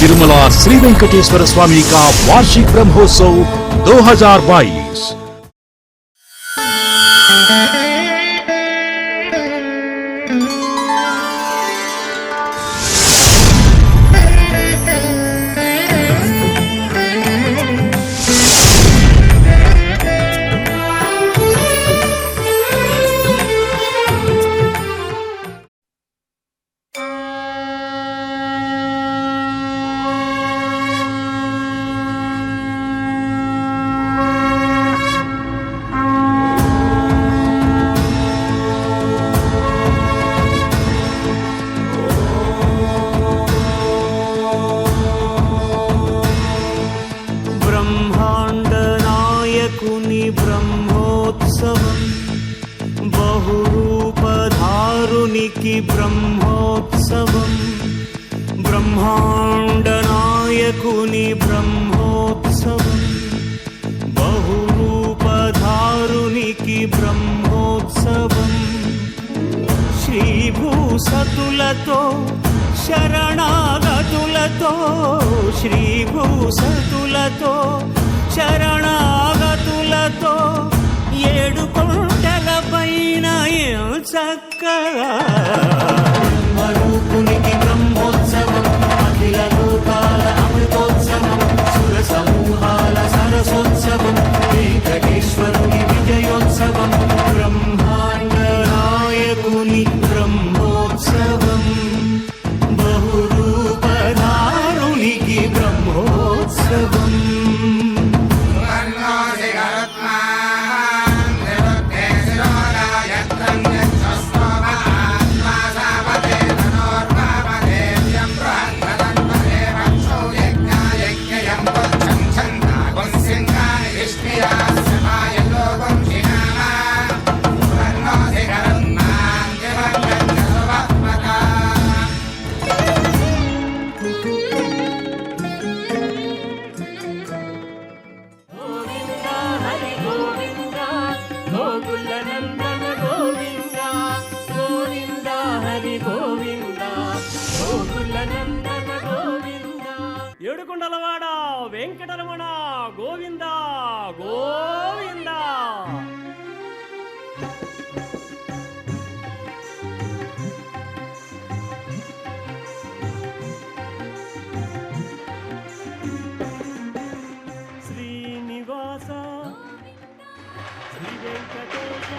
तिरुमला श्री वेंकटेश्वर स्वामी का वार्षिक ब्रह्मोत्सव 2022। ब्रह्मोत्सवम् बहुरूपधारुनिकी ब्रह्मोत्सवम् ब्रह्माण्डनायकुनि ब्रह्मोत्सवम् बहुरूपधारुनिकी ब्रह्मोत्सवम् श्रीभूसतुलतो शरणागतुलतो श्रीभूसतुलतो శరణాగతులతో ఏడు కొండల పైన చక్కగా బ్రహ్మరూపునికి బ్రహ్మోత్సవం అఖిల లోకాల అమృతోత్సవం సుర సమూహాల సరసోత్సవం వెంకటేశ్వరుని విజయోత్సవం బ్రహ్మాండ నాయకుని బ్రహ్మోత్సవం బహురూపధారునికి బ్రహ్మోత్సవం ఏడుకొండలవాడ వెంకటరమణ గోవింద గోవింద। శ్రీనివాస శ్రీ వెంకటేశ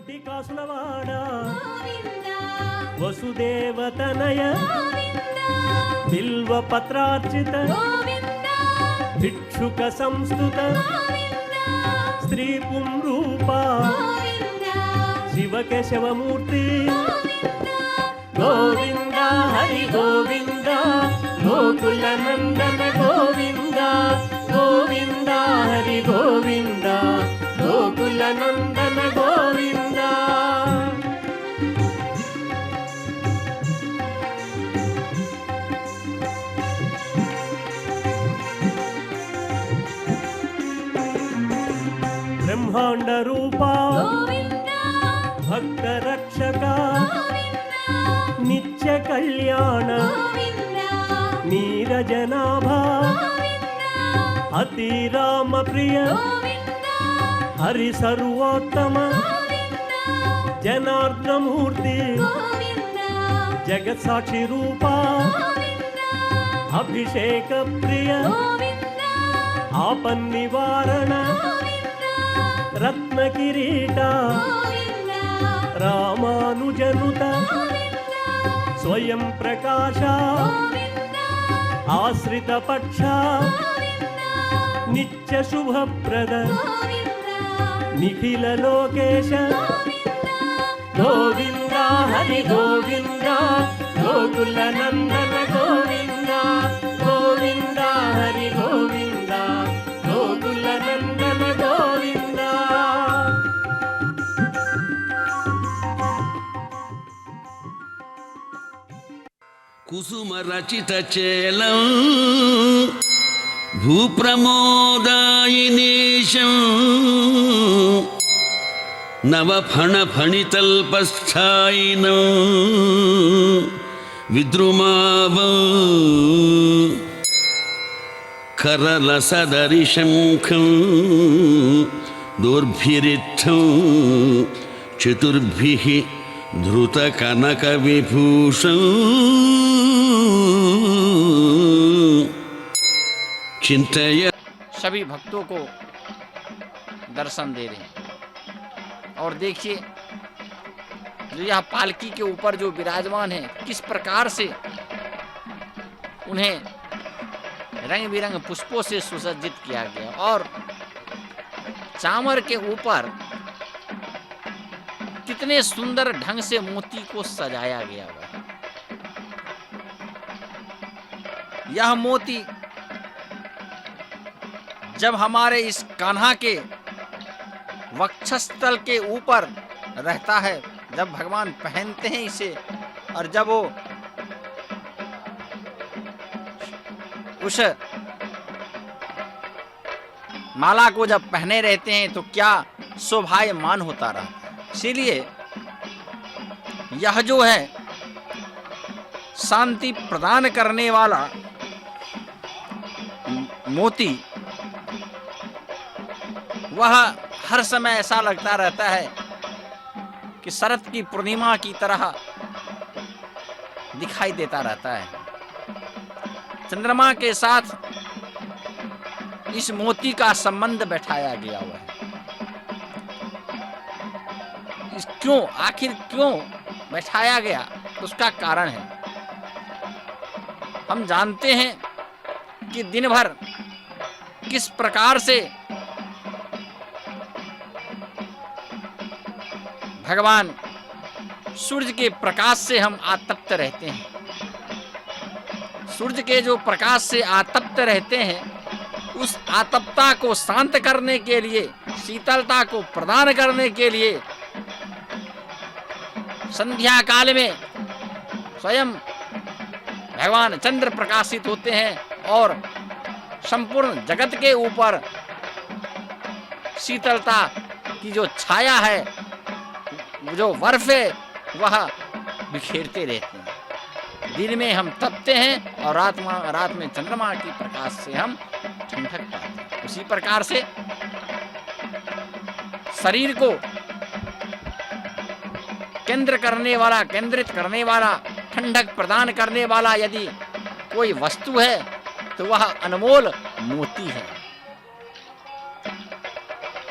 ముక్తికాసులవాడ వసుదేవతనయ బిల్వ పత్రార్చిత భిక్షుక సంస్థుత స్త్రీ పుంరూప శివకేశవమూర్తి గోవింద హరి గోవింద గోకుల నందన గోవింద గోవింద హరి గోవింద గోకుల నందన గోవింద బ్రహ్మాండ రూప భక్త రక్షక నిత్య కళ్యాణ నీరజనాభ అతి రామ ప్రియ హరి సర్వోత్తమ జనార్దనమూర్తి జగత్ సాక్షి రూప అభిషేక ప్రియ ఆపన్ నివారణ రత్న కిరీట రామానుజనుత స్వయం ప్రకాశ ఆశ్రిత పక్ష నిత్య శుభప్రద నిఖిల లోకేశ గోవింద హరి గోవింద గోకుల నందన గోవింద గోవింద హరి గోవింద గోకుల నందన గోవింద కుసుమ రచిత చేలం భూప్రమోదాయినేశం నవఫణ ఫణితల్పస్థాయినం విద్రుమావం కరలసదరిశంఖం దోర్భిరిత్థం చతుర్భిః ధృత కనక విభూషం चिंतय सभी भक्तों को दर्शन दे रहे हैं। और देखिए जो यह पालकी के ऊपर जो विराजमान है किस प्रकार से उन्हें रंग बिरंग पुष्पों से सुसज्जित किया गया और चामर के ऊपर कितने सुंदर ढंग से मोती को सजाया गया हुआ है। यह मोती जब हमारे इस कान्हा के वक्षस्थल के ऊपर रहता है, जब भगवान पहनते हैं इसे और जब वो उस माला को जब पहने रहते हैं तो क्या शोभायमान होता रहा। इसीलिए यह जो है शांति प्रदान करने वाला मोती वह हर समय ऐसा लगता रहता है कि शरद की पूर्णिमा की तरह दिखाई देता रहता है। चंद्रमा के साथ इस मोती का संबंध बैठाया गया हुआ है। क्यों, आखिर क्यों बैठाया गया, उसका कारण है। हम जानते हैं कि दिन भर किस प्रकार से भगवान सूर्य के प्रकाश से हम आतप्त रहते हैं। सूर्य के जो प्रकाश से आतप्त रहते हैं, उस आतपता को शांत करने के लिए, शीतलता को प्रदान करने के लिए संध्या काल में स्वयं भगवान चंद्र प्रकाशित होते हैं और संपूर्ण जगत के ऊपर शीतलता की जो छाया है, जो बर्फ है, वह बिखेरते रहते हैं। दिन में हम तपते हैं और रात में चंद्रमा की प्रकाश से हम ठंडक पाते हैं। उसी प्रकार से शरीर को केंद्रित करने वाला ठंडक प्रदान करने वाला यदि कोई वस्तु है तो वह अनमोल मोती है,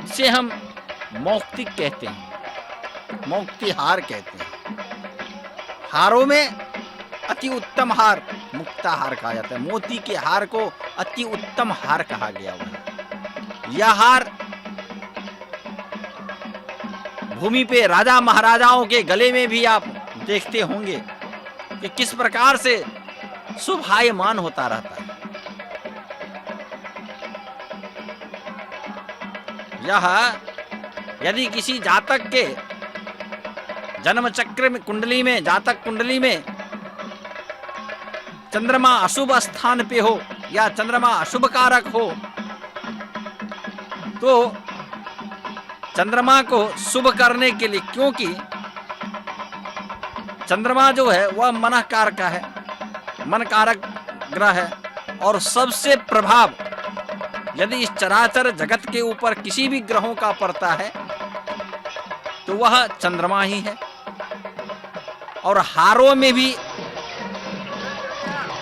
जिसे हम मौक्तिक कहते हैं। मुक्ति हार कहते हैं। हारों में अति उत्तम हार मुक्ता हार कहा जाता है। मोती के हार को अति उत्तम हार कहा गया हुआ है। यह हार भूमि पे राजा महाराजाओं के गले में भी आप देखते होंगे कि किस प्रकार से शोभायमान होता रहता है। यह यदि किसी जातक के जन्म चक्र में कुंडली में जातक कुंडली में चंद्रमा अशुभ स्थान पे हो या चंद्रमा अशुभ कारक हो तो चंद्रमा को शुभ करने के लिए, क्योंकि चंद्रमा जो है वह मन कारक है, मन कारक ग्रह है और सबसे प्रभाव यदि इस चराचर जगत के ऊपर किसी भी ग्रहों का पड़ता है तो वह चंद्रमा ही है। और हारों में भी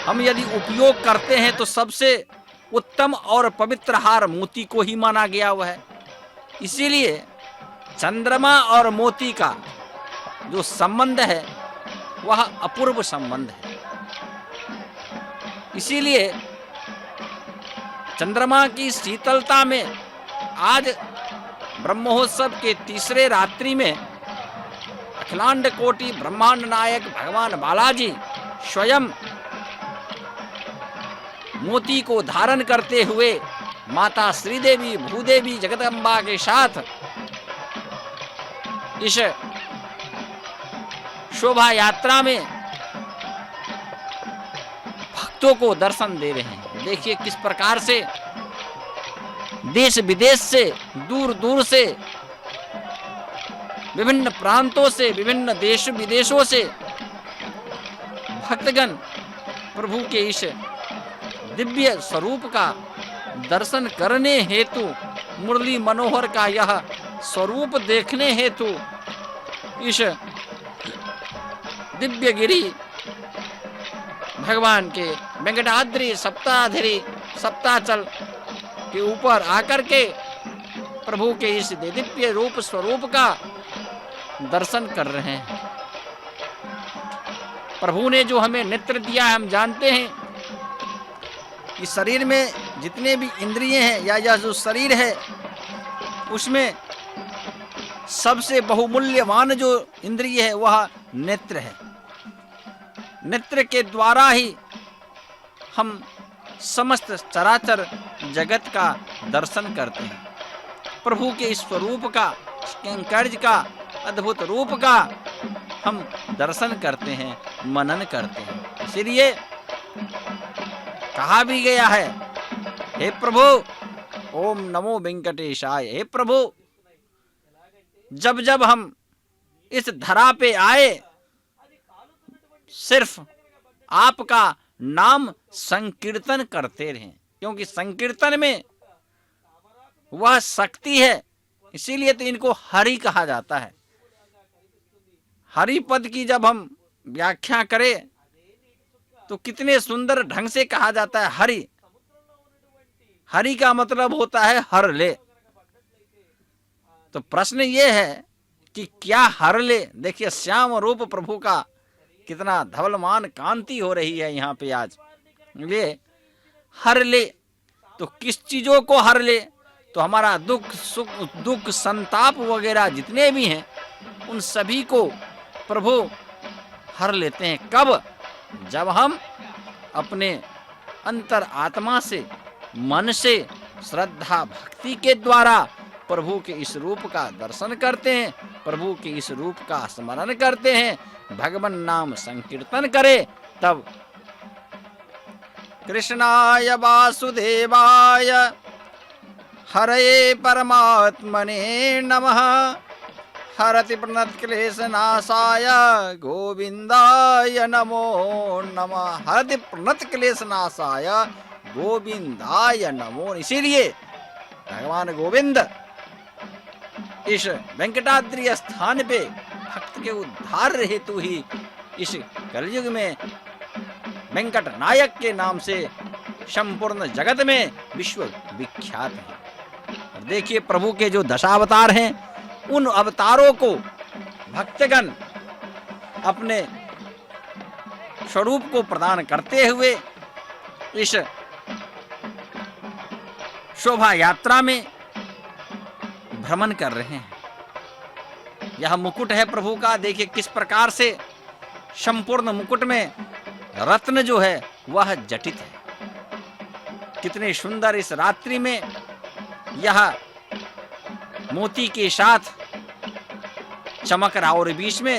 हम यदि उपयोग करते हैं तो सबसे उत्तम और पवित्र हार मोती को ही माना गया हुआ है। इसीलिए चंद्रमा और मोती का जो संबंध है वह अपूर्व संबंध है। इसीलिए चंद्रमा की शीतलता में आज ब्रह्मोत्सव के तीसरे रात्रि में अखिलांड कोटि ब्रह्मांड नायक भगवान बालाजी स्वयं मोती को धारण करते हुए माता श्रीदेवी भूदेवी जगदम्बा के साथ इस शोभा यात्रा में भक्तों को दर्शन दे रहे हैं। देखिए किस प्रकार से देश विदेश से दूर दूर से विभिन्न प्रांतों से विभिन्न देश विदेशों से भक्तगण प्रभु के इस दिव्य स्वरूप का दर्शन करने हेतु, मुरली मनोहर का यह स्वरूप देखने हेतु इस दिव्य गिरी भगवान के वेंकटाद्रि सप्ताधरी सप्ताचल के ऊपर आकर के प्रभु के इस दिव्य रूप स्वरूप का दर्शन कर रहे हैं। प्रभु ने जो हमें नेत्र दिया है, हम जानते हैं कि शरीर में जितने भी इंद्रिय हैं या यह जो शरीर है उसमें सबसे बहुमूल्यवान जो इंद्रिय है वह नेत्र है। नेत्र के द्वारा ही हम समस्त चराचर जगत का दर्शन करते हैं। प्रभु के इस स्वरूप का, कैंकर्य का, अद्भुत रूप का हम दर्शन करते हैं, मनन करते हैं। इसलिए कहा भी गया है, हे प्रभु ओम नमो वेंकटेशाय। हे प्रभु, जब जब हम इस धरा पे आए सिर्फ आपका नाम संकीर्तन करते रहें, क्योंकि संकीर्तन में वह शक्ति है। इसीलिए तो इनको हरि कहा जाता है। हरि पद की जब हम व्याख्या करें तो कितने सुंदर ढंग से कहा जाता है हरि। हरि का मतलब होता है हर ले। तो प्रश्न ये है कि क्या हर ले। देखिए श्याम रूप प्रभु का कितना धवलमान कांति हो रही है यहाँ पे आज। ये हर ले तो किस चीजों को हर ले? तो हमारा दुख सुख दुख संताप वगैरह जितने भी हैं उन सभी को प्रभु हर लेते हैं। कब? जब हम अपने अंतर आत्मा से, मन से, श्रद्धा भक्ति के द्वारा प्रभु के इस रूप का दर्शन करते हैं, प्रभु के इस रूप का स्मरण करते हैं, भगवान नाम संकीर्तन करें, तब कृष्णाय वासुदेवाय हरये परमात्मने नमः। हरति प्रणत क्लेश नाशाय गोविंदाय नमो नमः। हरति प्रणत क्लेश नाशाय गोविंदाय नमो। इसीलिए भगवान गोविंद इस वेंकटाद्रि स्थान पे भक्त के उद्धार हेतु ही इस कलयुग में वेंकट नायक के नाम से संपूर्ण जगत में विश्व विख्यात है। और देखिए प्रभु के जो दशावतार हैं उन अवतारों को भक्तगण अपने स्वरूप को प्रदान करते हुए इस शोभा यात्रा में भ्रमण कर रहे हैं। यह मुकुट है प्रभु का, देखिए किस प्रकार से संपूर्ण मुकुट में रत्न जो है वह जटित है। कितने सुंदर इस रात्रि में यह मोती के साथ चमक रहा और बीच में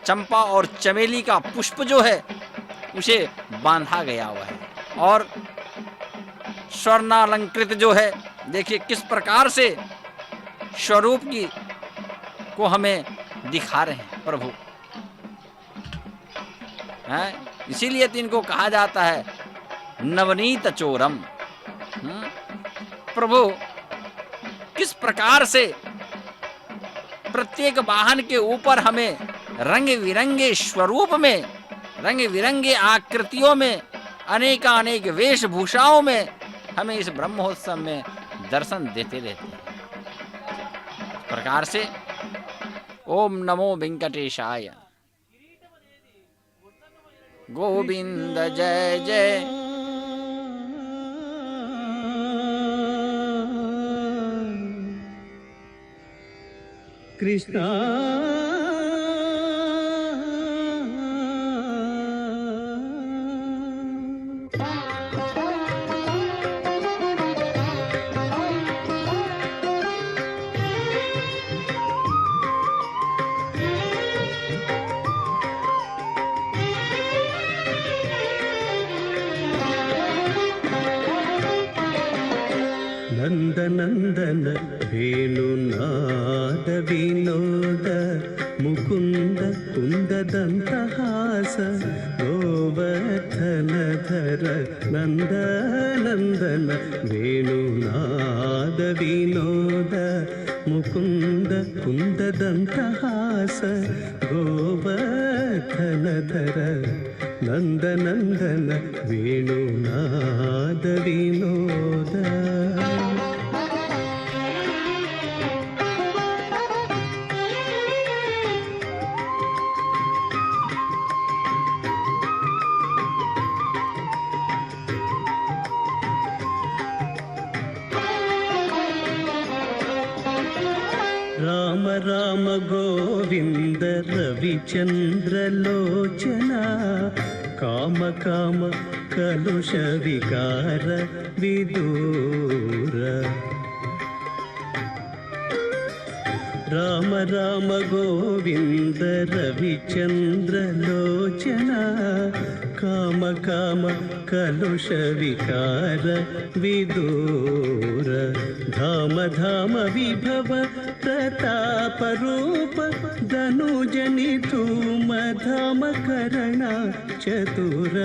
चंपा और चमेली का पुष्प जो है उसे बांधा गया हुआ है और स्वर्णालंकृत जो है, देखिए किस प्रकार से स्वरूप की को हमें दिखा रहे हैं प्रभु हैं। इसीलिए तो इनको कहा जाता है नवनीत चोरम। प्रभु किस प्रकार से प्रत्येक वाहन के ऊपर हमें रंग बिरंगे स्वरूप में, रंग बिरंगे आकृतियों में, अनेकानेक वेशभूषाओं में हमें इस ब्रह्मोत्सव में दर्शन देते रहते हैं। इस प्रकार से ओम नमो वेंकटेशाय, गोविंद जय जय। कृष्णा नंदनंदन वेणुनाद विनोद मुकुंद कुंददंतहास गोवर्धनधर नंदनंदन वेणुनाद विनोद मुकुंद कुंददंतहास गोवर्धनधर नंदनंदन वेणुनाद विनोद। राम राम गोविंद रविचंद्र लोचना काम काम कलुष विकार विदूर। राम राम गोविंद रविचंद्र लोचना काम काम कलुष विकार विदूर। धाम धाम विभव प्रताप रूप धनुजनि धूम धाम करणा चतुर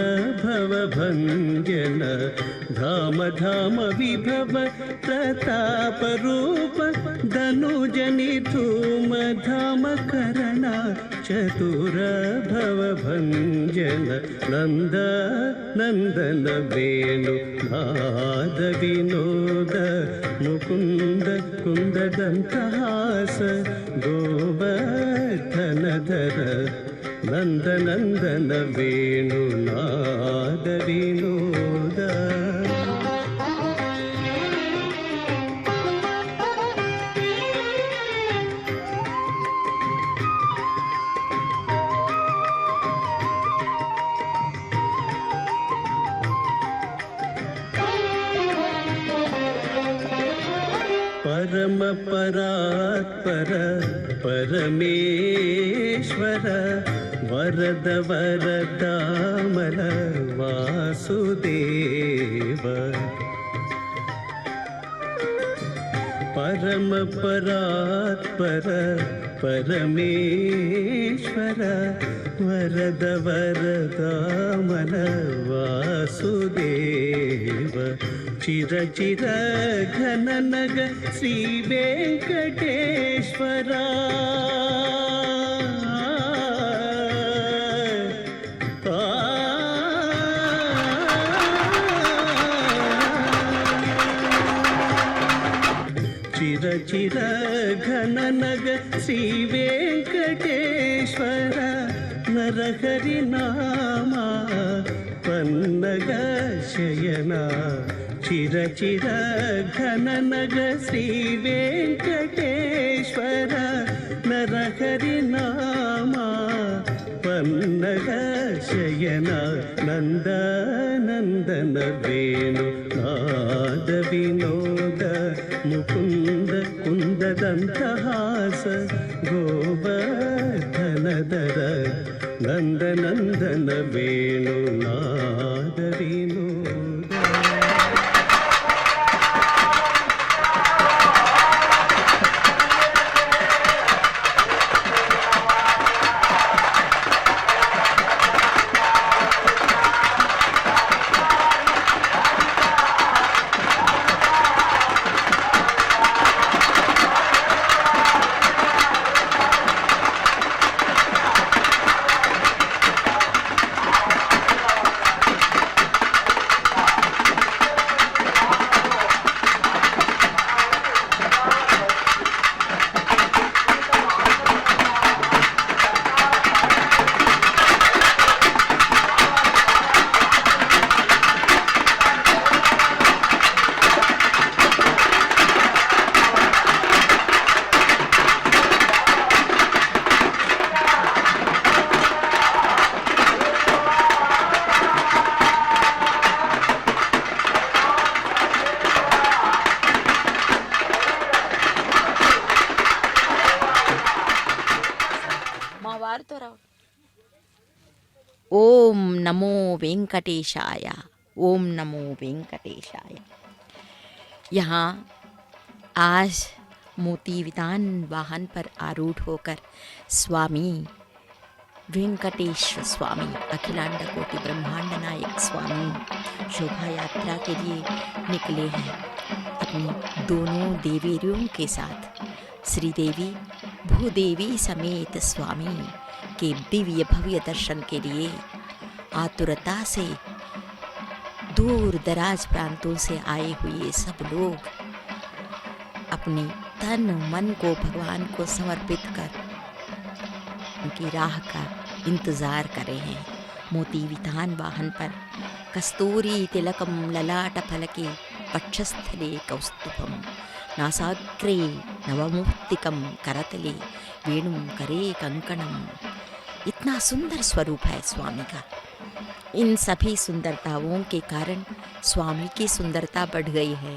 भव भंजन। धाम धाम विभव प्रताप रूप धनुजनि धूम धाम करणा चतुर भव भंजन। नंद नंदन वेणु नाद विनोद मुकुंद कुंददंतहास गोवर्धनधर नंदनंदन वेणु नाद विनोद। परम परात्पर परमेश्वर वरद वरदामल वासुदेव। परम परात्पर परमेश्वर वरद वरदामल वासुदेव। चिर चिर घन नग श्री वेंकटेश्वरा। चिरचिर घननग श्रीवेङ्कटेश्वर नरहरिनामा पन्नग शयना चिरचिर घननग श्रीवेङ्कटेश्वर नरहरिनामा पन्नग शयना नन्दनन्दन वेणु नाद विनोद मुकुन्द कुन्ददन्तहास गोवर्धनदर नन्दनन्दन वेणु नाद विनोद। ओम नमो वेंकटेशाय, ओम नमो वेंकटेशाय। यहाँ आज मोती वितान वाहन पर आरूढ़ होकर स्वामी वेंकटेश्वर स्वामी अखिलांड कोटि ब्रह्मांड नायक स्वामी शोभा यात्रा के लिए निकले हैं अपनी दोनों देवेरियों के साथ। श्रीदेवी भूदेवी समेत स्वामी के दिव्य भव्य दर्शन के लिए आतुरता से दूर दराज प्रांतों से आए हुए सब लोग अपने तन मन को भगवान को समर्पित कर उनकी राह का इंतजार कर रहे हैं। मोती वितान वाहन पर कस्तूरी तिलकम ललाट फलके वक्षस्थले कौस्तुभम नासाग्रे नवमुक्तिकम करतले वेणुम करे कंकणम। इतना सुंदर स्वरूप है स्वामी का। इन सभी सुंदरताओं के कारण स्वामी की सुंदरता बढ़ गई है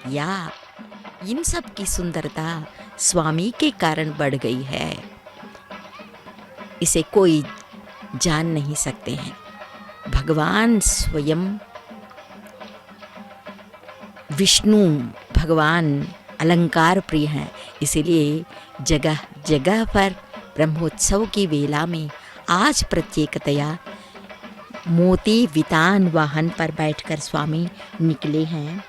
या इन सब की सुंदरता स्वामी के कारण बढ़ गई है, इसे कोई जान नहीं सकते हैं। भगवान स्वयं विष्णु भगवान अलंकार प्रिय हैं, इसीलिए जगह जगह पर ब्रह्मोत्सव की वेला में आज प्रत्येकतया मोती वितान वाहन पर बैठकर स्वामी निकले हैं।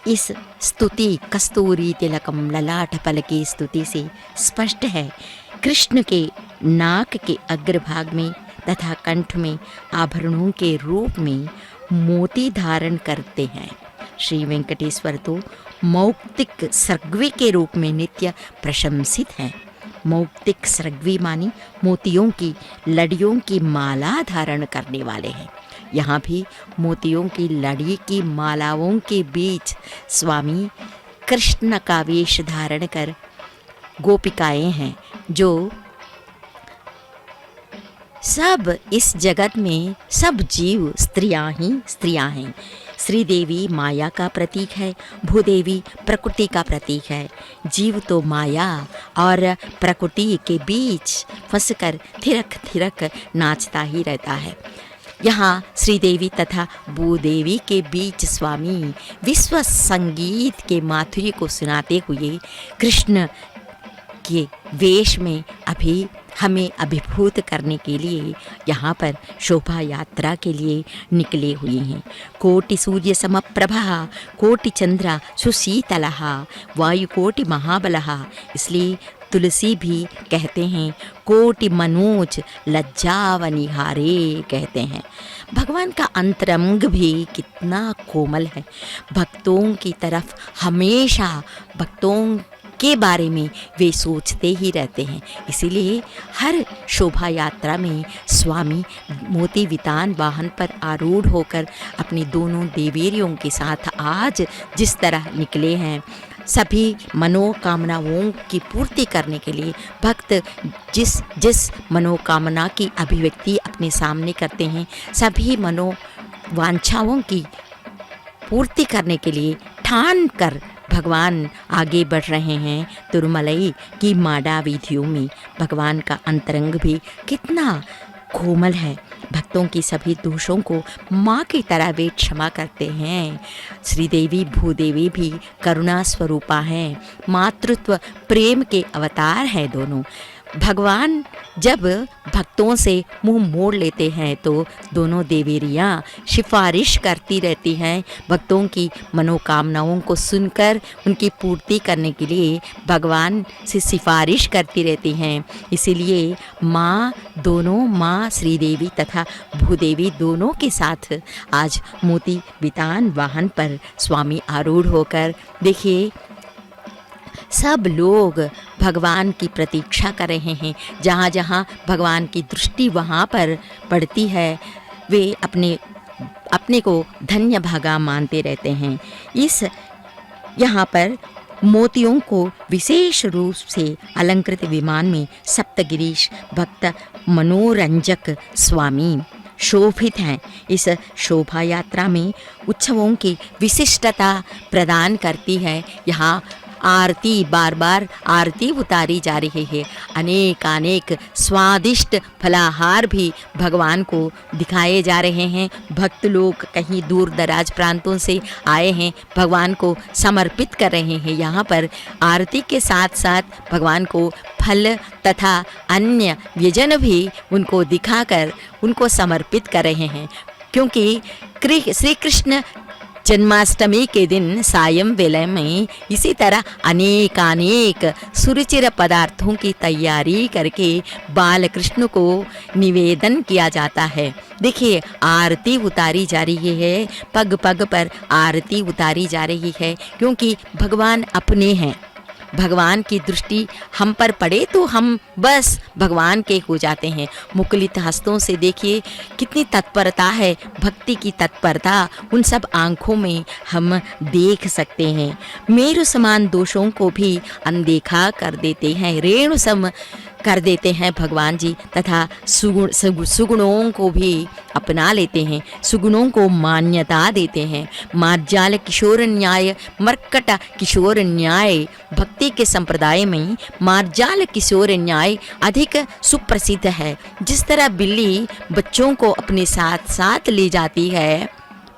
इस स्तुति कस्तूरी तिलकम ललाट पल की स्तुति से स्पष्ट है कृष्ण के नाक के अग्रभाग में तथा कंठ में आभरणों के रूप में मोती धारण करते हैं। श्री वेंकटेश्वर तो मौक्तिक सर्ग्वी के रूप में नित्य प्रशंसित हैं। मौक्तिक सर्ग्वी मानी मोतियों की लड़ियों की माला धारण करने वाले हैं। यहाँ भी मोतियों की लड़ी की मालाओं के बीच स्वामी कृष्ण का वेश धारण कर गोपिकाएं हैं, जो सब इस जगत में सब जीव स्त्रियां ही स्त्रियां हैं। श्रीदेवी माया का प्रतीक है, भूदेवी प्रकृति का प्रतीक है। जीव तो माया और प्रकृति के बीच फंसकर थिरक थिरक नाचता ही रहता है। यहाँ श्रीदेवी तथा भूदेवी के बीच स्वामी विश्व संगीत के माधुर्य को सुनाते हुए कृष्ण के वेश में अभी हमें अभिभूत करने के लिए यहाँ पर शोभा यात्रा के लिए निकले हुए हैं। कोटि सूर्य समप्रभा कोटि चंद्र सुशीतलः वायुकोटि महाबलः। इसलिए तुलसी भी कहते हैं, कोटि मनोज लज्जावनिहारे कहते हैं। भगवान का अंतरंग भी कितना कोमल है, भक्तों की तरफ हमेशा भक्तों के बारे में वे सोचते ही रहते हैं। इसीलिए हर शोभा यात्रा में स्वामी मोती वितान वाहन पर आरूढ़ होकर अपनी दोनों देवेरियों के साथ आज जिस तरह निकले हैं, सभी मनोकामनाओं की पूर्ति करने के लिए भक्त जिस मनोकामना की अभिव्यक्ति अपने सामने करते हैं, सभी मनोवांछाओं की पूर्ति करने के लिए ठान कर भगवान आगे बढ़ रहे हैं। तिरुमलई की माडा वीथियों में भगवान का अंतरंग भी कितना कोमल है। भक्तों की सभी दोषों को माँ की तरह वे क्षमा करते हैं। श्रीदेवी भूदेवी भी करुणा स्वरूपा हैं, मातृत्व प्रेम के अवतार हैं दोनों। भगवान जब भक्तों से मुंह मोड़ लेते हैं तो दोनों देवेरियाँ सिफारिश करती रहती हैं, भक्तों की मनोकामनाओं को सुनकर उनकी पूर्ति करने के लिए भगवान से सिफारिश करती रहती हैं। इसीलिए माँ श्रीदेवी तथा भूदेवी दोनों के साथ आज मोती वितान वाहन पर स्वामी आरूढ़ होकर, देखिए सब लोग भगवान की प्रतीक्षा कर रहे हैं। जहाँ जहाँ भगवान की दृष्टि वहाँ पर पड़ती है, वे अपने को धन्य भागा मानते रहते हैं। यहाँ पर मोतियों को विशेष रूप से अलंकृत विमान में सप्तगिरीश भक्त मनोरंजक स्वामी शोभित हैं। इस शोभा यात्रा में उत्सवों की विशिष्टता प्रदान करती है। यहाँ आरती बार बार आरती उतारी जा रही है। अनेक स्वादिष्ट फलाहार भी भगवान को दिखाए जा रहे हैं। भक्त लोग कहीं दूर दराज प्रांतों से आए हैं, भगवान को समर्पित कर रहे हैं। यहाँ पर आरती के साथ साथ भगवान को फल तथा अन्य व्यंजन भी उनको दिखाकर उनको समर्पित कर रहे हैं, क्योंकि श्री कृष्ण जन्माष्टमी के दिन सायं वेला में इसी तरह अनेक सुरुचिर पदार्थों की तैयारी करके बाल कृष्ण को निवेदन किया जाता है। देखिए आरती उतारी जा रही है, पग पग पर आरती उतारी जा रही है, क्योंकि भगवान अपने हैं। भगवान की दृष्टि हम पर पड़े तो हम बस भगवान के हो जाते हैं। मुकुलित हस्तों से देखिए कितनी तत्परता है, भक्ति की तत्परता उन सब आँखों में हम देख सकते हैं। मेरु समान दोषों को भी अनदेखा कर देते हैं, रेणु सम कर देते हैं भगवान जी, तथा सुगुणों को भी अपना लेते हैं, सुगुणों को मान्यता देते हैं। मार्जाल किशोर न्याय, मर्कट किशोर न्याय, भक्ति के संप्रदाय में मार्जाल किशोर न्याय अधिक सुप्रसिद्ध है। जिस तरह बिल्ली बच्चों को अपने साथ साथ ले जाती है,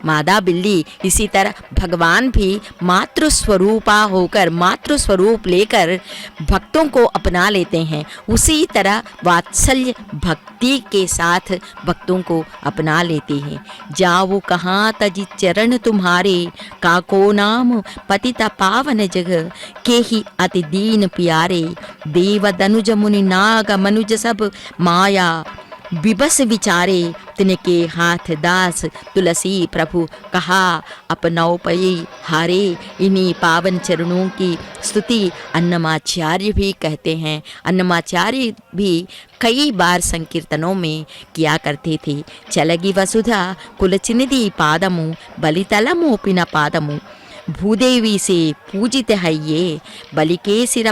मादा बिल्ली, इसी तरह भगवान भी मातृ स्वरूपा होकर मातृ स्वरूप लेकर भक्तों को अपना लेते हैं। उसी तरह वात्सल्य भक्ति के साथ भक्तों को अपना लेते हैं। जाओ कहाँ तज चरण तुम्हारे, काको नाम पतित पावन जग, के ही अति दीन प्यारे, देव दनुज मुनि नाग मनुज सब माया विबस विचारे, तिनके हाथ दास तुलसी प्रभु कहा अपनाओ पई हारे। इन्हीं पावन चरणों की स्तुति अन्नमाचार्य भी कहते हैं। अन्नमाचार्य भी कई बार संकीर्तनों में किया करते थे। चलगी वसुधा कुलचिनिधि पादमु, बलितलमोपिन पादमु, भूदेवी से पूजित है ये, बलि के सिर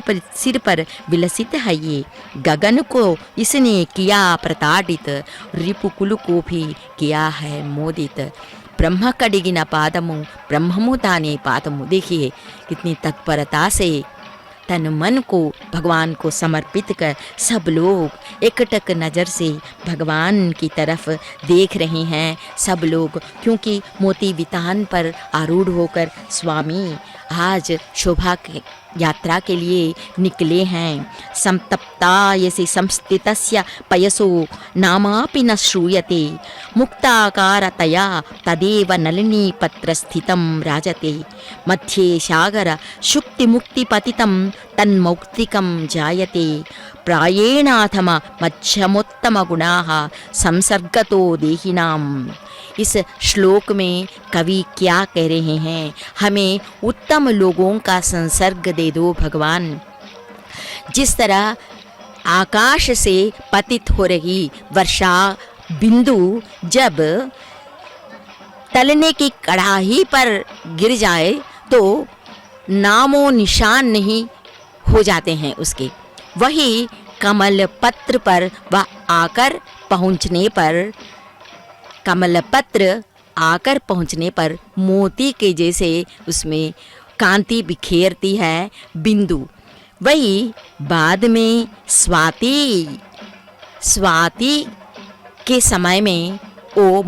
पर विलसित है ये। गगन को इसने किया प्रताड़ित, रिपुकुल को भी किया है मोदित। ब्रह्म कडिगिन पादमु, ब्रह्ममु ताने पादमु। देखिए कितनी तत्परता से तन मन को भगवान को समर्पित कर सब लोग एकटक नज़र से भगवान की तरफ देख रहे हैं। सब लोग, क्योंकि मोती वितान पर आरूढ़ होकर स्वामी आज शोभा यात्रा के लिए निकले हैं। संतप्तायसि संस्थितस्य पयसो नामापि न श्रूयते मुक्ताकारतया तदेव नलिनी पत्रस्थितं राजते मध्ये सागर शुक्तिमुक्तिपतितं तन्मौक्तिकं जायते प्रायेणाथम मध्यमोत्तम गुणाः संसर्गतो देहिनाम्। इस श्लोक में कवि क्या कह रहे हैं? हमें उत्तम लोगों का संसर्ग दे दो भगवान। जिस तरह आकाश से पतित हो रही वर्षा बिंदु जब तलने की कड़ाही पर गिर जाए तो नामो निशान नहीं हो जाते हैं उसके, वही कमल पत्र पर वह आकर पहुंचने पर मोती के जैसे उसमें कांति बिखेरती है बिंदु। वही बाद में स्वाति के समय में वो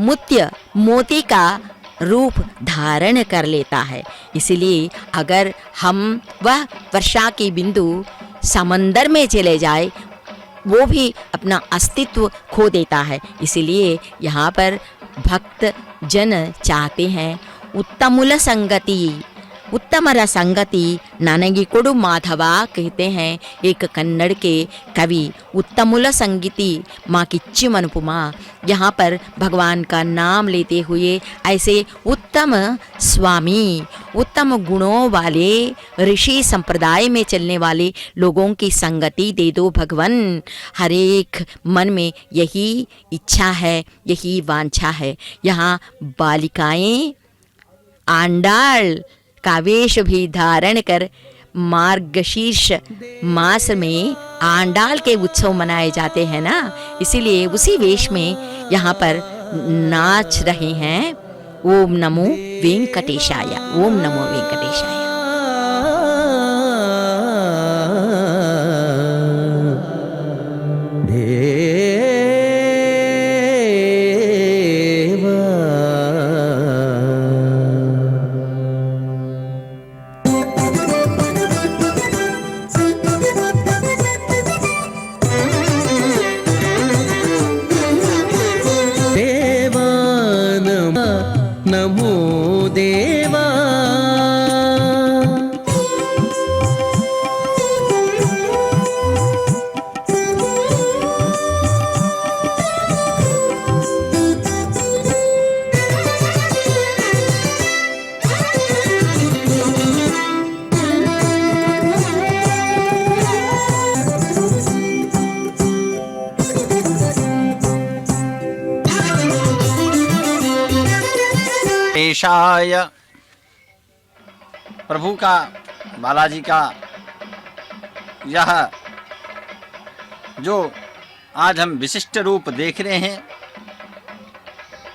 मोती का रूप धारण कर लेता है। इसलिए अगर हम वह वर्षा की बिंदु समंदर में चले जाए वो भी अपना अस्तित्व खो देता है। इसलिए यहाँ पर भक्त जन चाहते हैं उत्तमर संगति नानगी कोडु माधवा कहते हैं एक कन्नड़ के कवि। उत्तमुल संगीति माँ किच्ची मनपुमा, यहाँ पर भगवान का नाम लेते हुए ऐसे उत्तम स्वामी, उत्तम गुणों वाले ऋषि संप्रदाय में चलने वाले लोगों की संगति दे दो भगवान। हर एक मन में यही इच्छा है, यही वांछा है। यहाँ बालिकाएं आंडाल का वेश भी धारण कर मार्गशीर्ष मास में आंडाल के उत्सव मनाए जाते हैं ना, इसीलिए उसी वेश में यहाँ पर नाच रहे हैं। ओम नमो वेंकटेशाय, ओम नमो वेंकटेशाय। नमो देवा पेशाय प्रभु का, बालाजी का यह जो आज हम विशिष्ट रूप देख रहे हैं,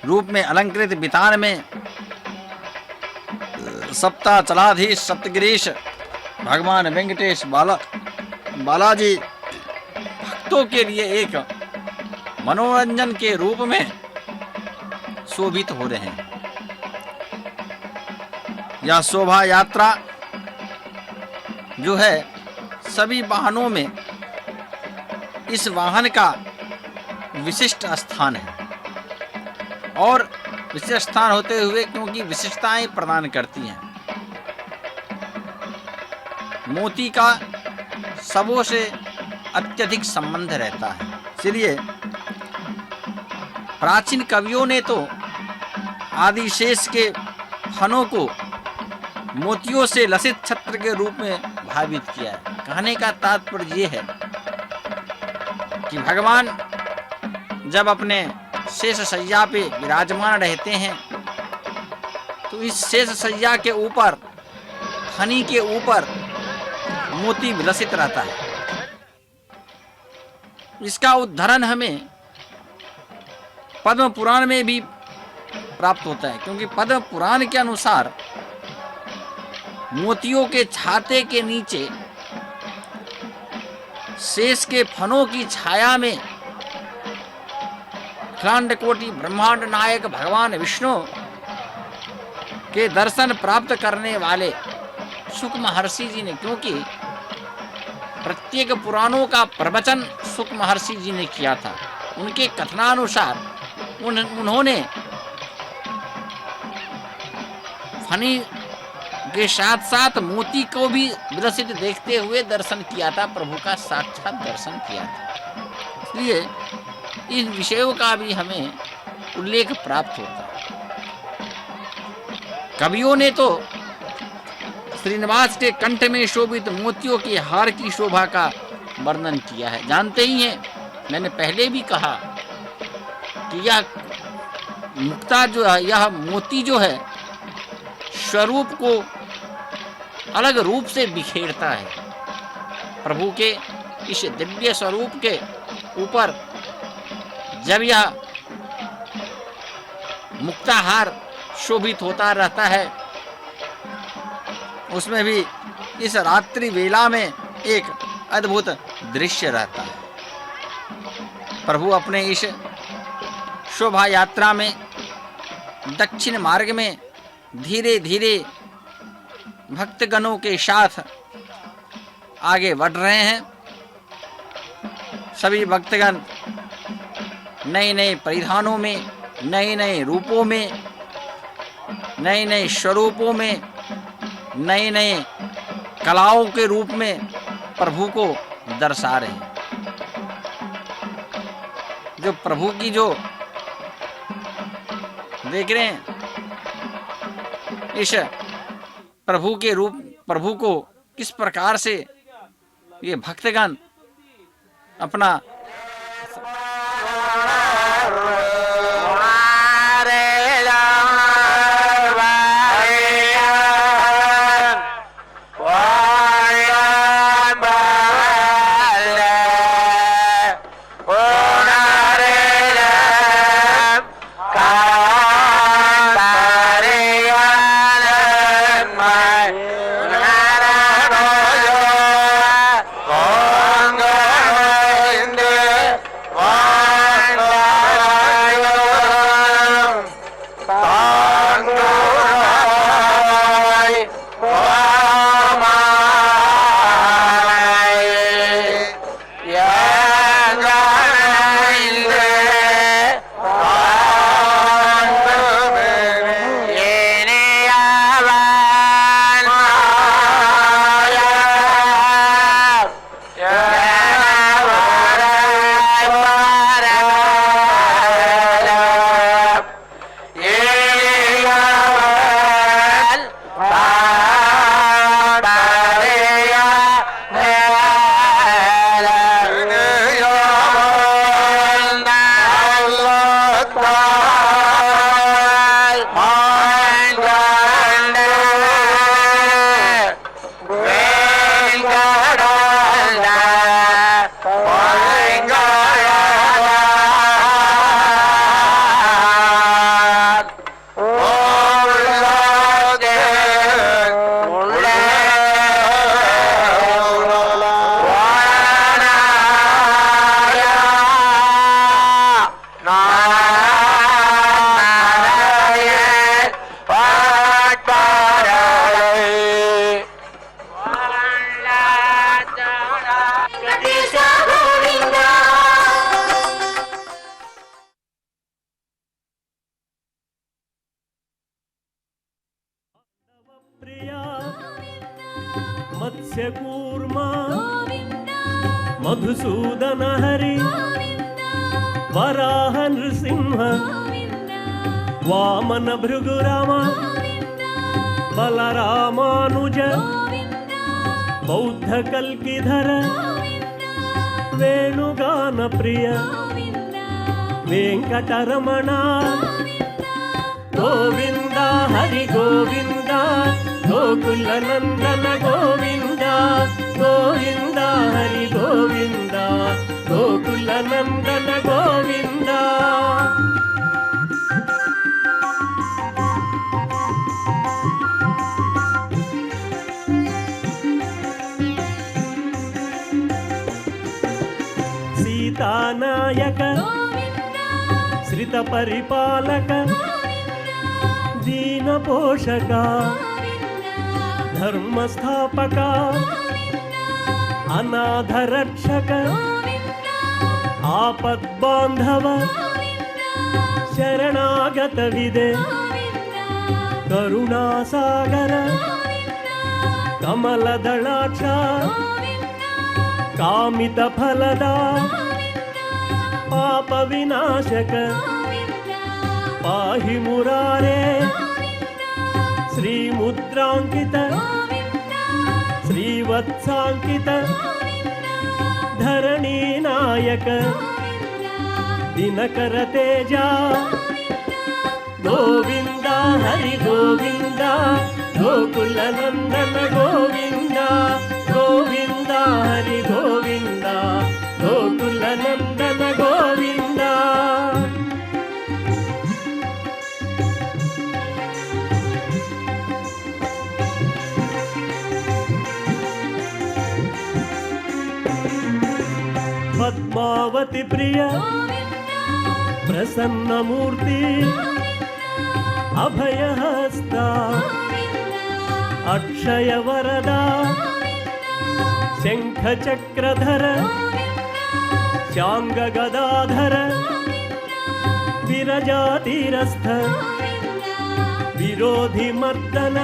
रूप में अलंकृत वितान में सप्ताचलाधीश सप्तगिरीश भगवान वेंकटेश बालाजी भक्तों के लिए एक मनोरंजन के रूप में शोभित हो रहे हैं। यह शोभा यात्रा जो है सभी वाहनों में इस वाहन का विशिष्ट स्थान है, और विशिष्ट स्थान होते हुए क्योंकि विशिष्टताएं प्रदान करती हैं। मोती का सबों से अत्यधिक संबंध रहता है, इसलिए प्राचीन कवियों ने तो आदिशेष के फनों को मोतियों से लसित छत्र के रूप में भावित किया है। कहने का तात्पर्य ये है कि भगवान जब अपने शेष शैया पे विराजमान रहते हैं तो इस शेष शैया के ऊपर, फनी के ऊपर मोती विलसित रहता है। इसका उदाहरण हमें पद्म पुराण में भी प्राप्त होता है, क्योंकि पद्म पुराण के अनुसार मोतियों के छाते के नीचे शेष के फनों की छाया में अखिलांड कोटि ब्रह्मांड नायक भगवान विष्णु के दर्शन प्राप्त करने वाले शुक महर्षि जी ने, क्योंकि प्रत्येक पुराणों का प्रवचन शुक महर्षि जी ने किया था। उनके कथनानुसार उन्होंने फनी के साथ साथ मोती को भी विलसित देखते हुए दर्शन किया था, प्रभु का साक्षात दर्शन किया था। इसलिए इन विषयों का भी हमें उल्लेख प्राप्त होता है। कवियों ने तो श्रीनिवास के कंठ में शोभित मोतियों के हार की शोभा का वर्णन किया है। जानते ही हैं, मैंने पहले भी कहा कि यह मुक्ता जो है, यह मोती जो है, स्वरूप को अलग रूप से बिखेरता है। प्रभु के इस दिव्य स्वरूप के ऊपर जब यह मुक्ताहार शोभित होता रहता है, उसमें भी इस रात्रि वेला में एक अद्भुत दृश्य रहता है। प्रभु अपने इस शोभा यात्रा में दक्षिण मार्ग में धीरे धीरे भक्तगणों के साथ आगे बढ़ रहे हैं। सभी भक्तगण नए नए परिधानों में, नए नए रूपों में, नए नए स्वरूपों में, नए नए कलाओं के रूप में प्रभु को दर्शा रहे हैं। जो प्रभु की जो देख रहे हैं, इस प्रभु के रूप, प्रभु को किस प्रकार से ये भक्तगण अपना मत्स्य कूर्मा मधुसूदन हरि वराह नृसिंह वामन भृगुराम बलरामानुज बौद्ध कल्किधर वेणुगान प्रिय वेंकटरमण गोविंद हरि गोविंद गोकुल नंदन गोविंद गोविंद हरि गोविंद गोकुल नंदन गोविंद। सीतानायक श्रित परिपालक दीन पोषक धर्म स्थापका अनाथ रक्षक आपद बांधव शरणागत विदे करुणा सागर कमल दलाक्ष कामित फलदा पाप विनाशक पाहि मुरारे श्री मुद्रांकित श्रीवत्सांकित धरणी नायक दिनकर तेजा गोविंदा हरि गोविंदा गोकुल नंदन गोविंदा गोविंदा हरि गोविंदा गोकुल नंदन गोविंदा। पद्मावती प्रिय प्रसन्न मूर्ति अभयहस्ता अक्षय वरदा शंख चक्रधर शांग गदाधर विरजातिरस्थ विरोधि मर्दन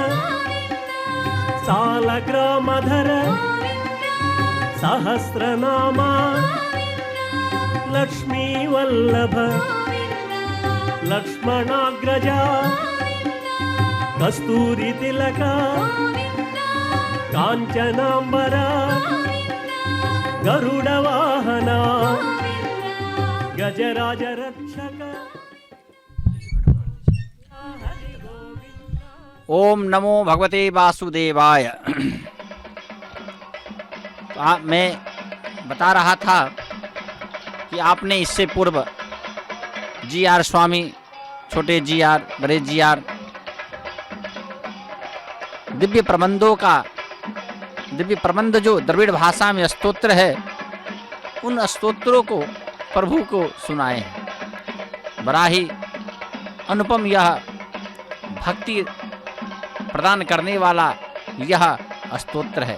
सालग्रामधर सहस्रनामा लक्ष्मी वल्लभ लक्ष्मणाग्रजा कस्तूरी तिलका कांचनांबरा गरुड़ वाहना गजराज रक्षक। ओम नमो भगवते वासुदेवाय। मैं बता रहा था कि आपने इससे पूर्व जी.आर. स्वामी, छोटे जी.आर., बड़े जी.आर. दिव्य प्रबंध जो द्रविड़ भाषा में स्तोत्र है, उन स्तोत्रों को प्रभु को सुनाए हैं। बड़ा ही अनुपम यह भक्ति प्रदान करने वाला यह स्तोत्र है।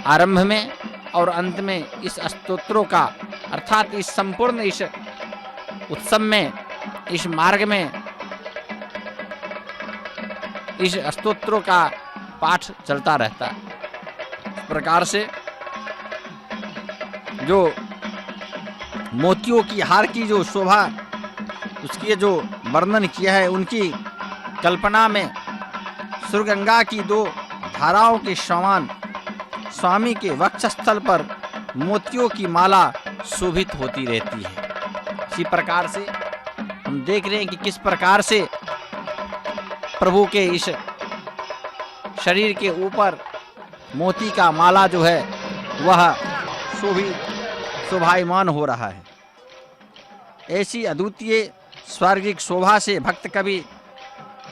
आरंभ में और अंत में इस स्तोत्रों का अर्थात इस संपूर्ण इस उत्सव में, इस मार्ग में इस स्तोत्रों का पाठ चलता रहता है। इस प्रकार से जो मोतियों की हार की जो शोभा, उसकी जो वर्णन किया है, उनकी कल्पना में सुरगंगा की दो धाराओं के समान स्वामी के वक्षस्थल पर मोतियों की माला शोभित होती रहती है। इसी प्रकार से हम देख रहे हैं कि किस प्रकार से प्रभु के इस शरीर के ऊपर मोती का माला जो है वह शोभायमान हो रहा है। ऐसी अद्वितीय स्वर्गिक शोभा से भक्त कवि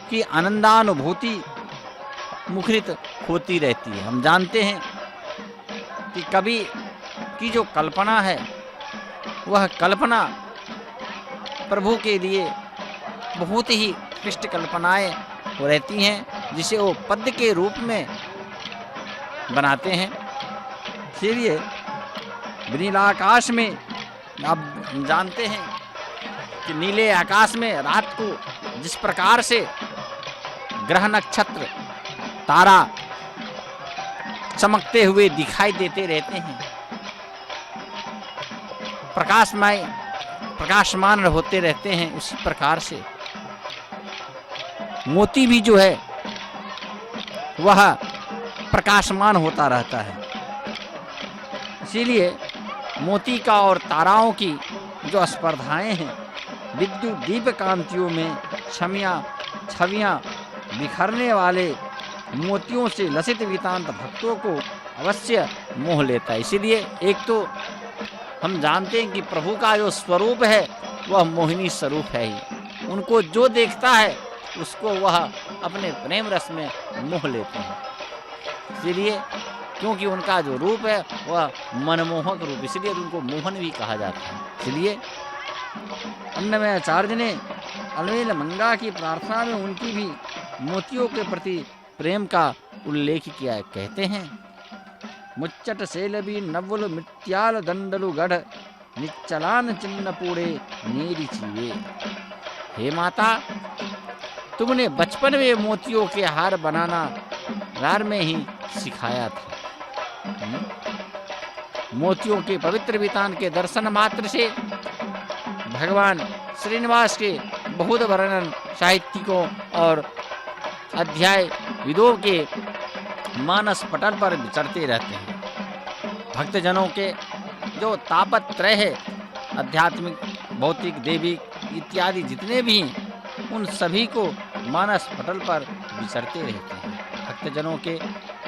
की आनंदानुभूति मुखरित होती रहती है। हम जानते हैं कि कवि की जो कल्पना है, वह कल्पना प्रभु के लिए बहुत ही उत्कृष्ट कल्पनाएं रहती हैं, जिसे वो पद्य के रूप में बनाते हैं। इसलिए नीला आकाश में आप जानते हैं कि नीले आकाश में रात को जिस प्रकार से ग्रह नक्षत्र तारा चमकते हुए दिखाई देते रहते हैं, प्रकाशमान होते रहते हैं, उसी प्रकार से मोती भी जो है वह प्रकाशमान होता रहता है। इसीलिए मोती का और ताराओं की जो स्पर्धाएं हैं, विद्युत दीप कांतियों में छवियां बिखरने वाले मोतियों से लसित वितांत भक्तों को अवश्य मोह लेता है। इसीलिए एक तो हम जानते हैं कि प्रभु का जो स्वरूप है वह मोहिनी स्वरूप है ही। उनको जो देखता है उसको वह अपने प्रेम रस में मोह लेते हैं। इसीलिए क्योंकि उनका जो रूप है वह मनमोहक रूप, इसलिए उनको मोहन भी कहा जाता है। इसलिए अन्नमय आचार्य ने अलवेल मंगा की प्रार्थना में उनकी भी मोतियों के प्रति प्रेम का उल्लेख किया है। कहते हैं मुच्चट सेलबी नवल मिट्याल दंडलु गढ़ निच्चलान चिन्ह पूड़े नीरी चीवे। हे माता, तुमने बचपन में मोतियों के हार बनाना रार में ही सिखाया था। मोतियों के पवित्र वितान के दर्शन मात्र से भगवान श्रीनिवास के बहुत वर्णन साहित्यिकों और अध्याय विदों के मानस पटल पर विचरते रहते हैं। भक्तजनों के जो तापत्रय है, आध्यात्मिक, भौतिक, देविक इत्यादि जितने भी हैं, उन सभी को मानस पटल पर विचरते रहते हैं। भक्तजनों के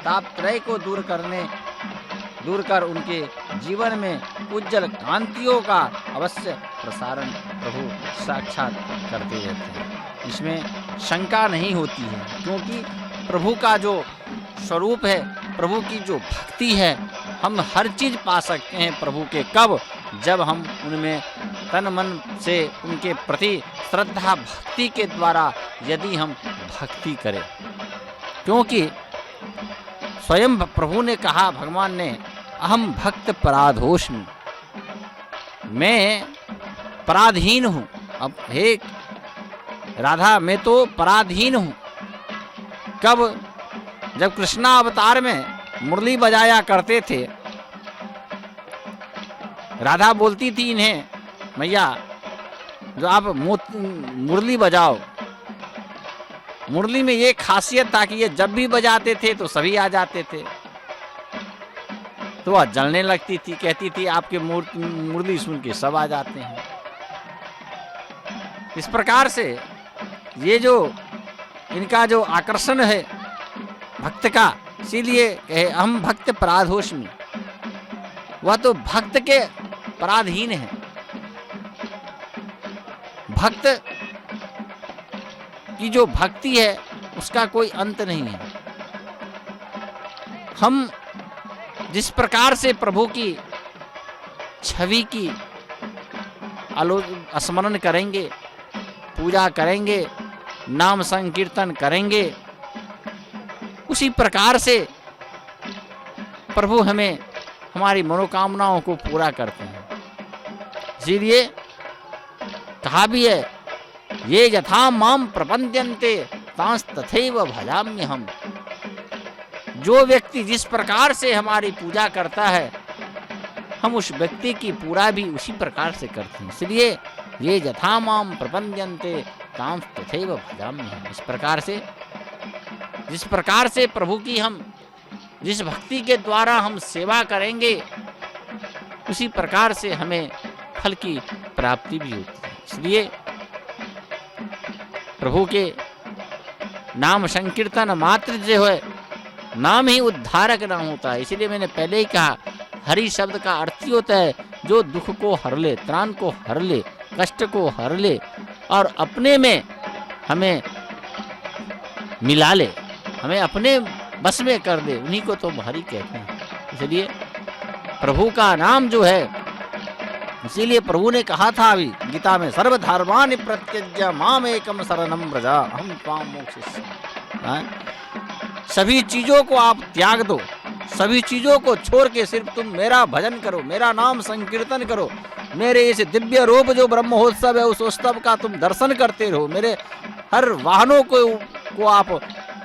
तापत्रय को दूर कर उनके जीवन में उज्जवल कांतियों का अवश्य प्रसारण प्रभु साक्षात करते रहते हैं। इसमें शंका नहीं होती है, क्योंकि प्रभु का जो स्वरूप है, प्रभु की जो भक्ति है, हम हर चीज़ पा सकते हैं प्रभु के। कब? जब हम उनमें तन मन से उनके प्रति श्रद्धा भक्ति के द्वारा यदि हम भक्ति करें। क्योंकि स्वयं प्रभु ने कहा, भगवान ने, अहम भक्त पराधोष्मि, मैं पराधीन हूँ। अब हे राधा, मैं तो पराधीन हूँ। कब? जब कृष्णा अवतार में मुरली बजाया करते थे, राधा बोलती थी इन्हें, मैया जो आप मुरली बजाओ। मुरली में ये खासियत था कि ये जब भी बजाते थे तो सभी आ जाते थे। तो वह जलने लगती थी, कहती थी आपके मुरली सुन के सब आ जाते हैं। इस प्रकार से ये जो इनका जो आकर्षण है भक्त का, इसीलिए कहे हम भक्त पराधोष्मि, वह तो भक्त के पराधीन है। भक्त की जो भक्ति है उसका कोई अंत नहीं है। हम जिस प्रकार से प्रभु की छवि की स्मरण करेंगे, पूजा करेंगे, नाम संकीर्तन करेंगे, उसी प्रकार से प्रभु हमें हमारी मनोकामनाओं को पूरा करते हैं। इसीलिए कहा भी है, ये यथा माम प्रपद्यन्ते तांस तथैव भजाम्य हम। जो व्यक्ति जिस प्रकार से हमारी पूजा करता है, हम उस व्यक्ति की पूरा भी उसी प्रकार से करते हैं। इसलिए ये यथा माम प्रपद्यन्ते तांस तथैव भजाम्य हम। इस प्रकार से जिस प्रकार से प्रभु की हम जिस भक्ति के द्वारा हम सेवा करेंगे, उसी प्रकार से हमें फल की प्राप्ति भी होती है। इसलिए प्रभु के नाम संकीर्तन मात्र जो है, नाम ही उद्धारक नाम होता है। इसीलिए मैंने पहले ही कहा, हरि शब्द का अर्थ ही होता है जो दुख को हर ले, त्राण को हर ले, कष्ट को हर ले और अपने में हमें मिला ले, हमें अपने बस में कर दे, उन्हीं को तो हरि कहते हैं। इसलिए प्रभु का नाम जो है, इसीलिए प्रभु ने कहा था अभी गीता में, सर्वधर्मानि प्रत्यज्य माम एकम शरणं व्रज अहं त्वां मोक्षयिष्यामि। सभी चीजों को आप त्याग दो, सभी चीजों को छोड़ के सिर्फ तुम मेरा भजन करो, मेरा नाम संकीर्तन करो, मेरे इस दिव्य रूप जो ब्रह्मोत्सव है उस उत्सव का तुम दर्शन करते रहो, मेरे हर वाहनों को आप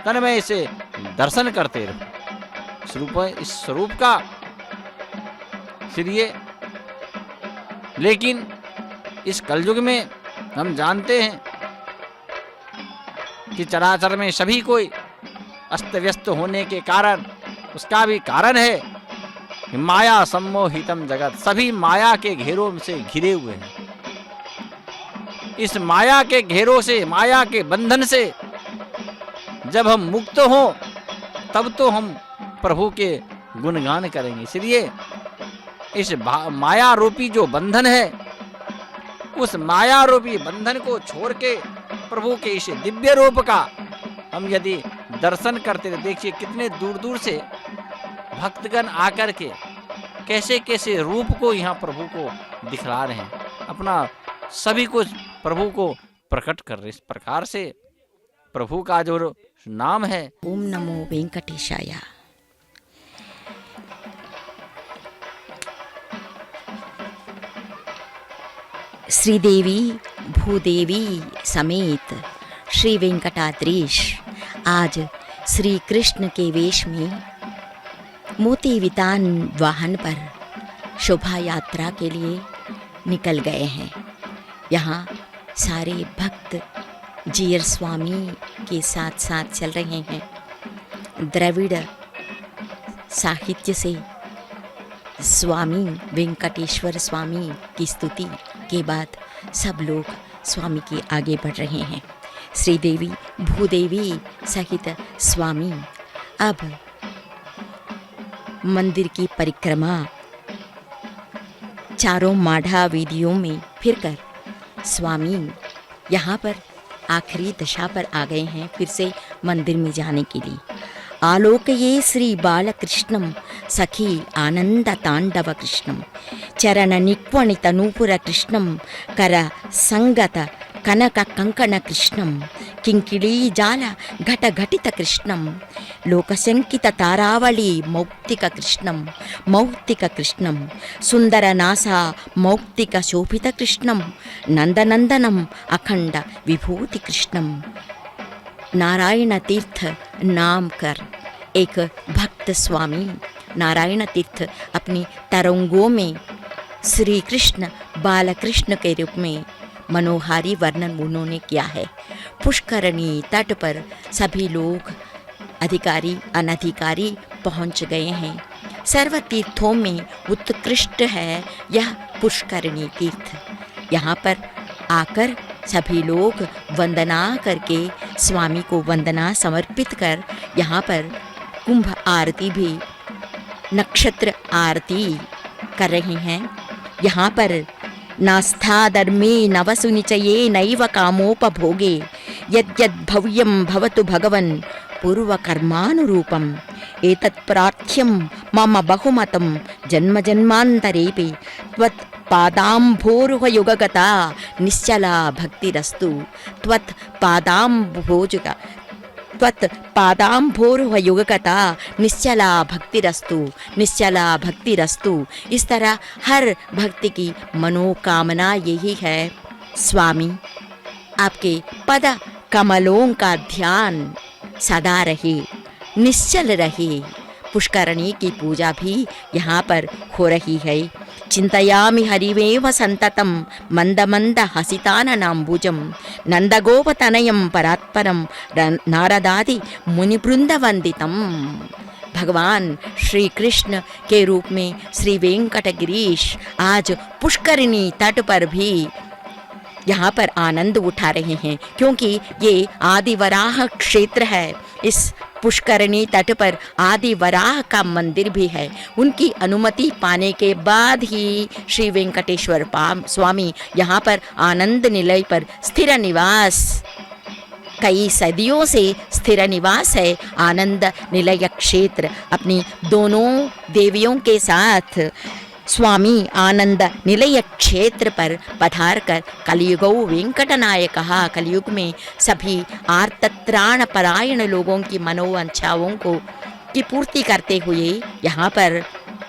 तन्मय से दर्शन करते रहो, इस स्वरूप का। इसलिए लेकिन इस कलयुग में हम जानते हैं कि चराचर में सभी कोई अस्त व्यस्त होने के कारण, उसका भी कारण है कि माया सम्मोहितम जगत, सभी माया के घेरों से घिरे हुए हैं। इस माया के घेरों से, माया के बंधन से जब हम मुक्त हों तब तो हम प्रभु के गुणगान करेंगे। इसलिए इस माया रूपी जो बंधन है, उस माया रूपी बंधन को छोड़ के प्रभु के इस दिव्य रूप का हम यदि दर्शन करते हैं, देखिए कितने दूर दूर से भक्तगण आकर के कैसे कैसे रूप को यहाँ प्रभु को दिखला रहे हैं, अपना सभी कुछ प्रभु को प्रकट कर रहे। इस प्रकार से प्रभु का जो नाम है। ओम नमो वेंकटेशाय। श्रीदेवी भूदेवी समेत श्री वेंकटाद्रीश आज श्री कृष्ण के वेश में मोती वितान वाहन पर शोभा यात्रा के लिए निकल गए हैं। यहाँ सारे भक्त जीयर स्वामी के साथ साथ चल रहे हैं। द्रविड़ साहित्य से स्वामी वेंकटेश्वर स्वामी की स्तुति के बाद सब लोग स्वामी के आगे बढ़ रहे हैं। श्रीदेवी भूदेवी सहित स्वामी अब मंदिर की परिक्रमा चारों माढ़ा वीधियों में फिरकर स्वामी यहाँ पर आखिरी दशा पर आ गए हैं फिर से मंदिर में जाने के लिए। आलोकये श्री बालकृष्णम सखी आनंद तांडव कृष्णम चरण निक्वणित नूपुर कृष्णम कर संगत कनक कंकण कृष्णम किंकिड़ी जाल घट घटित कृष्णम लोकशंकित तारावली मौक्तिक कृष्णम सुंदर नासा मौक्तिक शोभित कृष्णम नंदनंदनम अखंड विभूति कृष्णम। नारायण तीर्थ नाम कर एक भक्त स्वामी नारायण तीर्थ अपनी तरंगों में श्री कृष्ण बालकृष्ण के रूप में मनोहारी वर्णन उन्होंने किया है। पुष्करणी तट पर सभी लोग अधिकारी अनधिकारी पहुंच गए हैं। सर्व तीर्थों में उत्कृष्ट है यह पुष्करणी तीर्थ। यहाँ पर आकर सभी लोग वंदना करके स्वामी को वंदना समर्पित कर यहाँ पर कुंभ आरती भी नक्षत्र आरती कर रहे हैं। यहाँ पर नास्थाधर्मे नवसुनिचये नैव कामोपभोगे यद्यद् भव्यं भवतु भगवन् पूर्वकर्मानुरूपम् एतत् प्रार्थ्यं मम बहुमतं जन्म जन्मान्तरेपि त्वत् पादाम्भोरुहयुगगता निश्चला भक्तिरस्तु त्वत् पादाम्भोरुहयुगगता निश्चला भक्तिरस्तु। इस तरह हर भक्ति की मनोकामना यही है स्वामी आपके पद कमलों का ध्यान सदा रहे निश्चल रहे। पुष्करणी की पूजा भी यहाँ पर हो रही है। चिंतयामि हरिवेव संततम मंद मंद हसिताननाम्बुजम नंदगोपतनयम परात्परम नारदादि मुनिवृंद वंदितम। भगवान श्री कृष्ण के रूप में श्री वेंकटगिरीश आज पुष्करिणी तट पर भी यहाँ पर आनंद उठा रहे हैं क्योंकि ये आदिवराह क्षेत्र है। इस पुष्करणी तट पर आदिवराह का मंदिर भी है। उनकी अनुमति पाने के बाद ही श्री वेंकटेश्वर स्वामी यहाँ पर आनंद निलय पर स्थिर निवास कई सदियों से स्थिर निवास है। आनंद निलय क्षेत्र अपनी दोनों देवियों के साथ स्वामी आनंद निलय क्षेत्र पर पधार कर कलियुगौ वेंकटनायकः कलियुग में सभी आर्तत्राण परायण लोगों की मनोवांछाओं की पूर्ति करते हुए यहाँ पर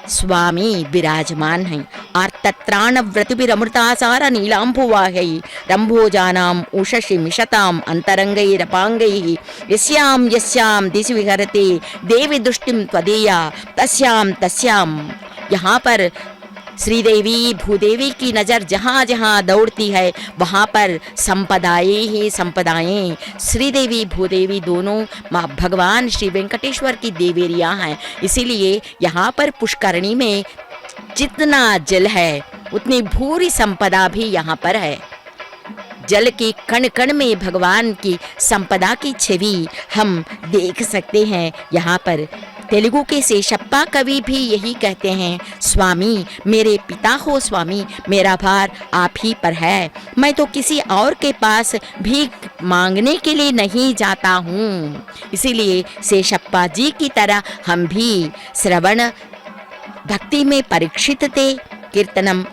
स्वामी विराजमान हैं। आर्तत्राण व्रतुभिरमृतासार नीलाम्बुवाहै रंभोजानाम उषसि मिषताम अंतरंगैरपांगै यस्याम यस्याम दिशि विहरते देवी दृष्टिम त्वदीया तस्याम। यहाँ पर श्रीदेवी भूदेवी की नज़र जहाँ जहाँ दौड़ती है वहाँ पर संपदाएं ही संपदाएं। श्रीदेवी भूदेवी दोनों माँ भगवान श्री वेंकटेश्वर की देवेरियाँ हैं। इसीलिए यहाँ पर पुष्करणी में जितना जल है उतनी भूरी संपदा भी यहाँ पर है। जल के कण कण में भगवान की संपदा की छवि हम देख सकते हैं। यहाँ पर तेलुगु के शेषप्पा कवि भी यही कहते हैं, स्वामी मेरे पिता हो स्वामी, मेरा भार आप ही पर है। मैं तो किसी और के पास भीख मांगने के लिए नहीं जाता हूँ। इसीलिए शेषप्पा जी की तरह हम भी श्रवण भक्ति में परीक्षित थे, कीर्तनम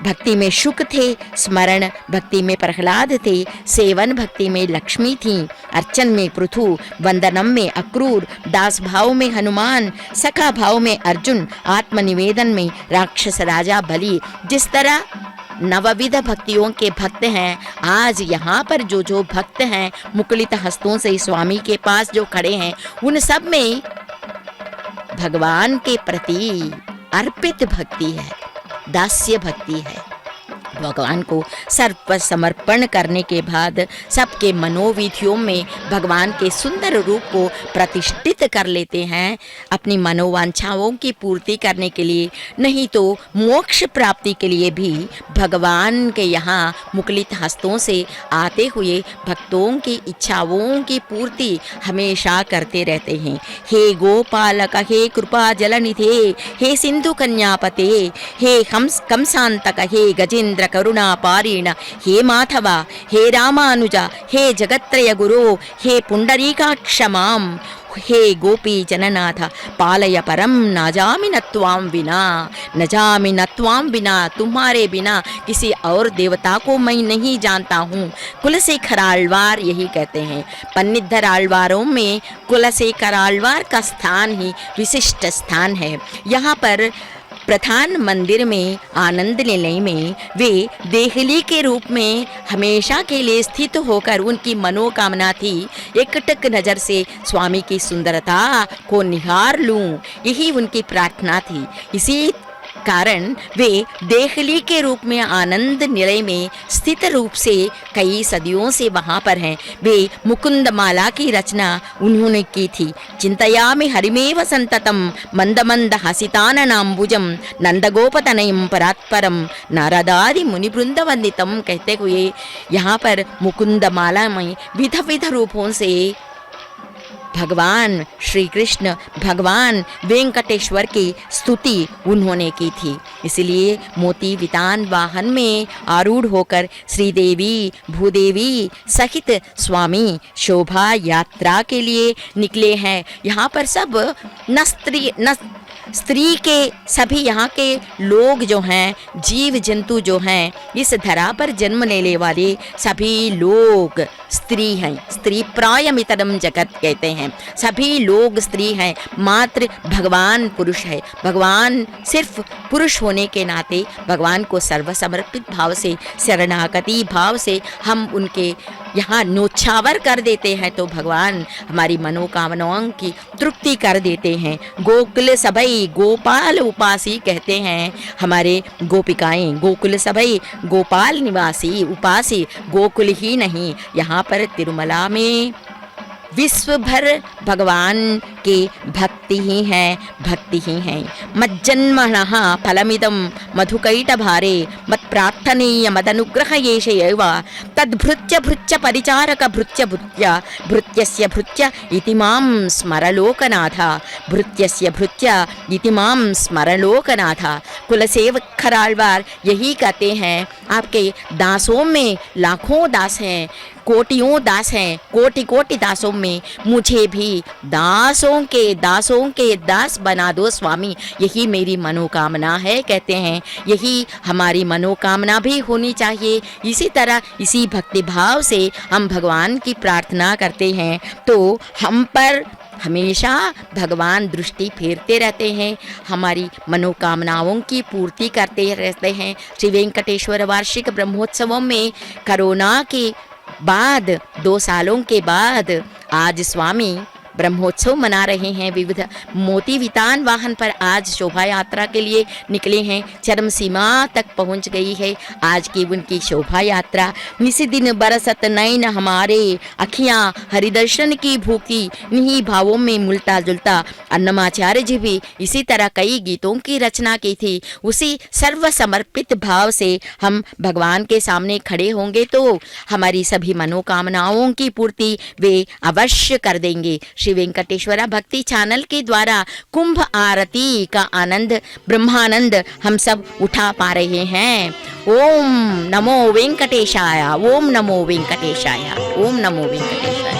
भक्ति में शुक थे, स्मरण भक्ति में प्रहलाद थे, सेवन भक्ति में लक्ष्मी थी, अर्चन में पृथु, वंदनम में अक्रूर, दास भाव में हनुमान, सखा भाव में अर्जुन, आत्मनिवेदन में राक्षस राजा बलि। जिस तरह नवविध भक्तियों के भक्त हैं, आज यहाँ पर जो जो भक्त हैं मुकुलित हस्तों से स्वामी के पास जो खड़े हैं, उन सब में भगवान के प्रति अर्पित भक्ति है, दास्य भक्ति है। भगवान को सर्व समर्पण करने के बाद सबके मनोविधियों में भगवान के सुंदर रूप को प्रतिष्ठित कर लेते हैं, अपनी मनोवांछाओं की पूर्ति करने के लिए, नहीं तो मोक्ष प्राप्ति के लिए भी भगवान के यहाँ मुकुलित हस्तों से आते हुए भक्तों की इच्छाओं की पूर्ति हमेशा करते रहते हैं। हे गोपालक, हे कृपा जलनिधे, हे सिंधु कन्यापते, हे कंसांतक, हे गजेंद्र करुणा पारीण, हे माधव, हे रामानुजा, हे जगत्त्रय गुरु, हे पुंडरीकाक्ष मां, हे गोपी जननाथ पालय परम, न जामि न त्वां बिना, न जामि न त्वां बिना, तुम्हारे बिना किसी और देवता को मैं नहीं जानता हूँ। कुलशेखर आಳ್वार यही कहते हैं। पन्निद्धर आಳ್वारों में कुलशेखर आಳ್वार का स्थान ही विशिष्ट स्थान है। यहाँ पर प्रधान मंदिर में आनंद निलय में वे देहली के रूप में हमेशा के लिए स्थित होकर उनकी मनोकामना थी, एकटक नज़र से स्वामी की सुंदरता को निहार लूं, यही उनकी प्रार्थना थी। इसी कारण वे देहली के रूप में आनंद निलय में स्थित रूप से कई सदियों से वहाँ पर हैं। वे मुकुंद माला की रचना उन्होंने की थी। चिंतयामि हरिमेव संततम मंद मंद हसिताननाम्बुजम नंदगोपतनयम परात्परम नारदादि मुनि वृंद वंदितम कहते हुए यहाँ पर मुकुंद माला में विध विध रूपों से भगवान श्री कृष्ण, भगवान वेंकटेश्वर की स्तुति उन्होंने की थी। इसलिए मोती वितान वाहन में आरूढ़ होकर श्रीदेवी भूदेवी सहित स्वामी शोभा यात्रा के लिए निकले हैं। यहाँ पर सब न स्त्री के सभी यहाँ के लोग जो हैं, जीव जंतु जो हैं, इस धरा पर जन्म लेने वाले सभी लोग स्त्री हैं। स्त्री प्रायमितरम जगत कहते हैं, सभी लोग स्त्री हैं, मात्र भगवान पुरुष है। भगवान सिर्फ पुरुष होने के नाते भगवान को सर्वसमर्पित भाव से, शरणागति भाव से हम उनके यहाँ न्योछावर कर देते हैं तो भगवान हमारी मनोकामनाओं की तृप्ति कर देते हैं। गोकुल सभई गोपाल उपासी कहते हैं हमारे गोपिकाएं। गोकुल सभई गोपाल निवासी उपासी, गोकुल ही नहीं, यहाँ पर तिरुमला में विश्व भर भगवान की भक्ति ही है, भक्ति ही है। मज्जन्मनः फलमिदं मधुकैटभारे मत्प्रार्थनीय मदनुग्रह येष एव तद्भृत्य भृत्य परिचारक भृत्य भृत्य भृत्यस्य भृत्य इति मां स्मरलोकनाथ, भृत्यस्य भृत्य इति मां स्मरलोकनाथ। कुलशेखर आಳ್वार यही कहते हैं, आपके दासों में लाखों दास हैं, कोटियों दास हैं, कोटि कोटि दासों में मुझे भी दासों के दास बना दो स्वामी, यही मेरी मनोकामना है कहते हैं। यही हमारी मनोकामना भी होनी चाहिए। इसी तरह इसी भक्ति भाव से हम भगवान की प्रार्थना करते हैं तो हम पर हमेशा भगवान दृष्टि फेरते रहते हैं, हमारी मनोकामनाओं की पूर्ति करते रहते हैं। श्री वेंकटेश्वर वार्षिक ब्रह्मोत्सवों में कोरोना के बाद 2 सालों के बाद आज स्वामी ब्रह्मोत्सव मना रहे हैं। विविध मोती वितान वाहन पर आज शोभा यात्रा के लिए निकले हैं। चरम सीमा तक पहुंच गई है आज की उनकी शोभा यात्रा। निसी दिन बरसत नैन हमारे, अखियाँ हरिदर्शन की भूखी, इन्हीं भावों में मिलता जुलता अन्नमाचार्य जी भी इसी तरह कई गीतों की रचना की थी। उसी सर्व समर्पित भाव से हम भगवान के सामने खड़े होंगे तो हमारी सभी मनोकामनाओं की पूर्ति वे अवश्य कर देंगे। श्री वेंकटेश्वरा भक्ति चैनल के द्वारा कुंभ आरती का आनंद, ब्रह्मानंद हम सब उठा पा रहे हैं। ओम नमो वेंकटेशाय, ओम नमो वेंकटेशाय, ओम नमो वेंकटेशाय।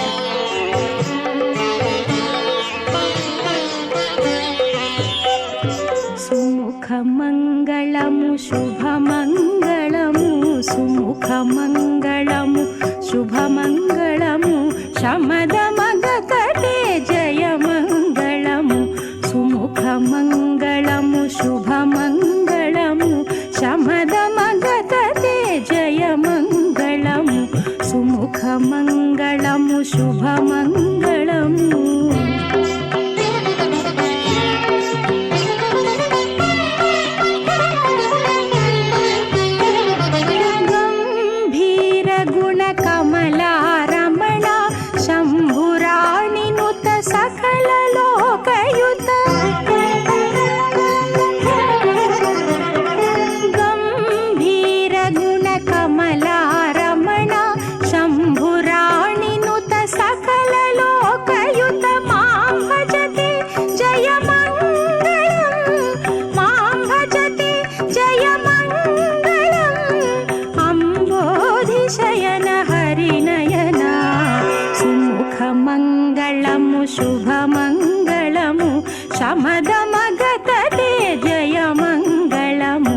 सुमुख సుముఖమంగళము శుభమంగళము సుముఖమంగళము శుభమంగళము శమదమగకటే జయమంగళము సుముఖమంగళము శుభమంగళము శమదమగకటే జయమంగళము సుముఖమంగళము శుభమంగళము కమలారమణ శంభురాణినుత సకల లోకయుత గంభీర గుణ కమలారమణ శంభురాణినుత సకల లోకయుత మాం భజతే జయమంగళం మాం భజతే జయమంగళం అంబోధిశయన హరినయనా సుముఖమంగళము శుభమంగళము శమదమగతటే జయమంగళము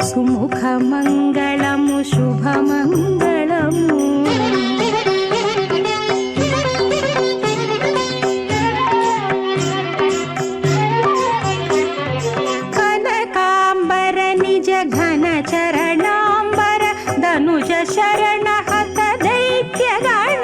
సుముఖమంగళము శుభమంగళము కనకాంబర నిజ ఘన చరణాంబర ధనుజ శరణ హత దైత్యగణ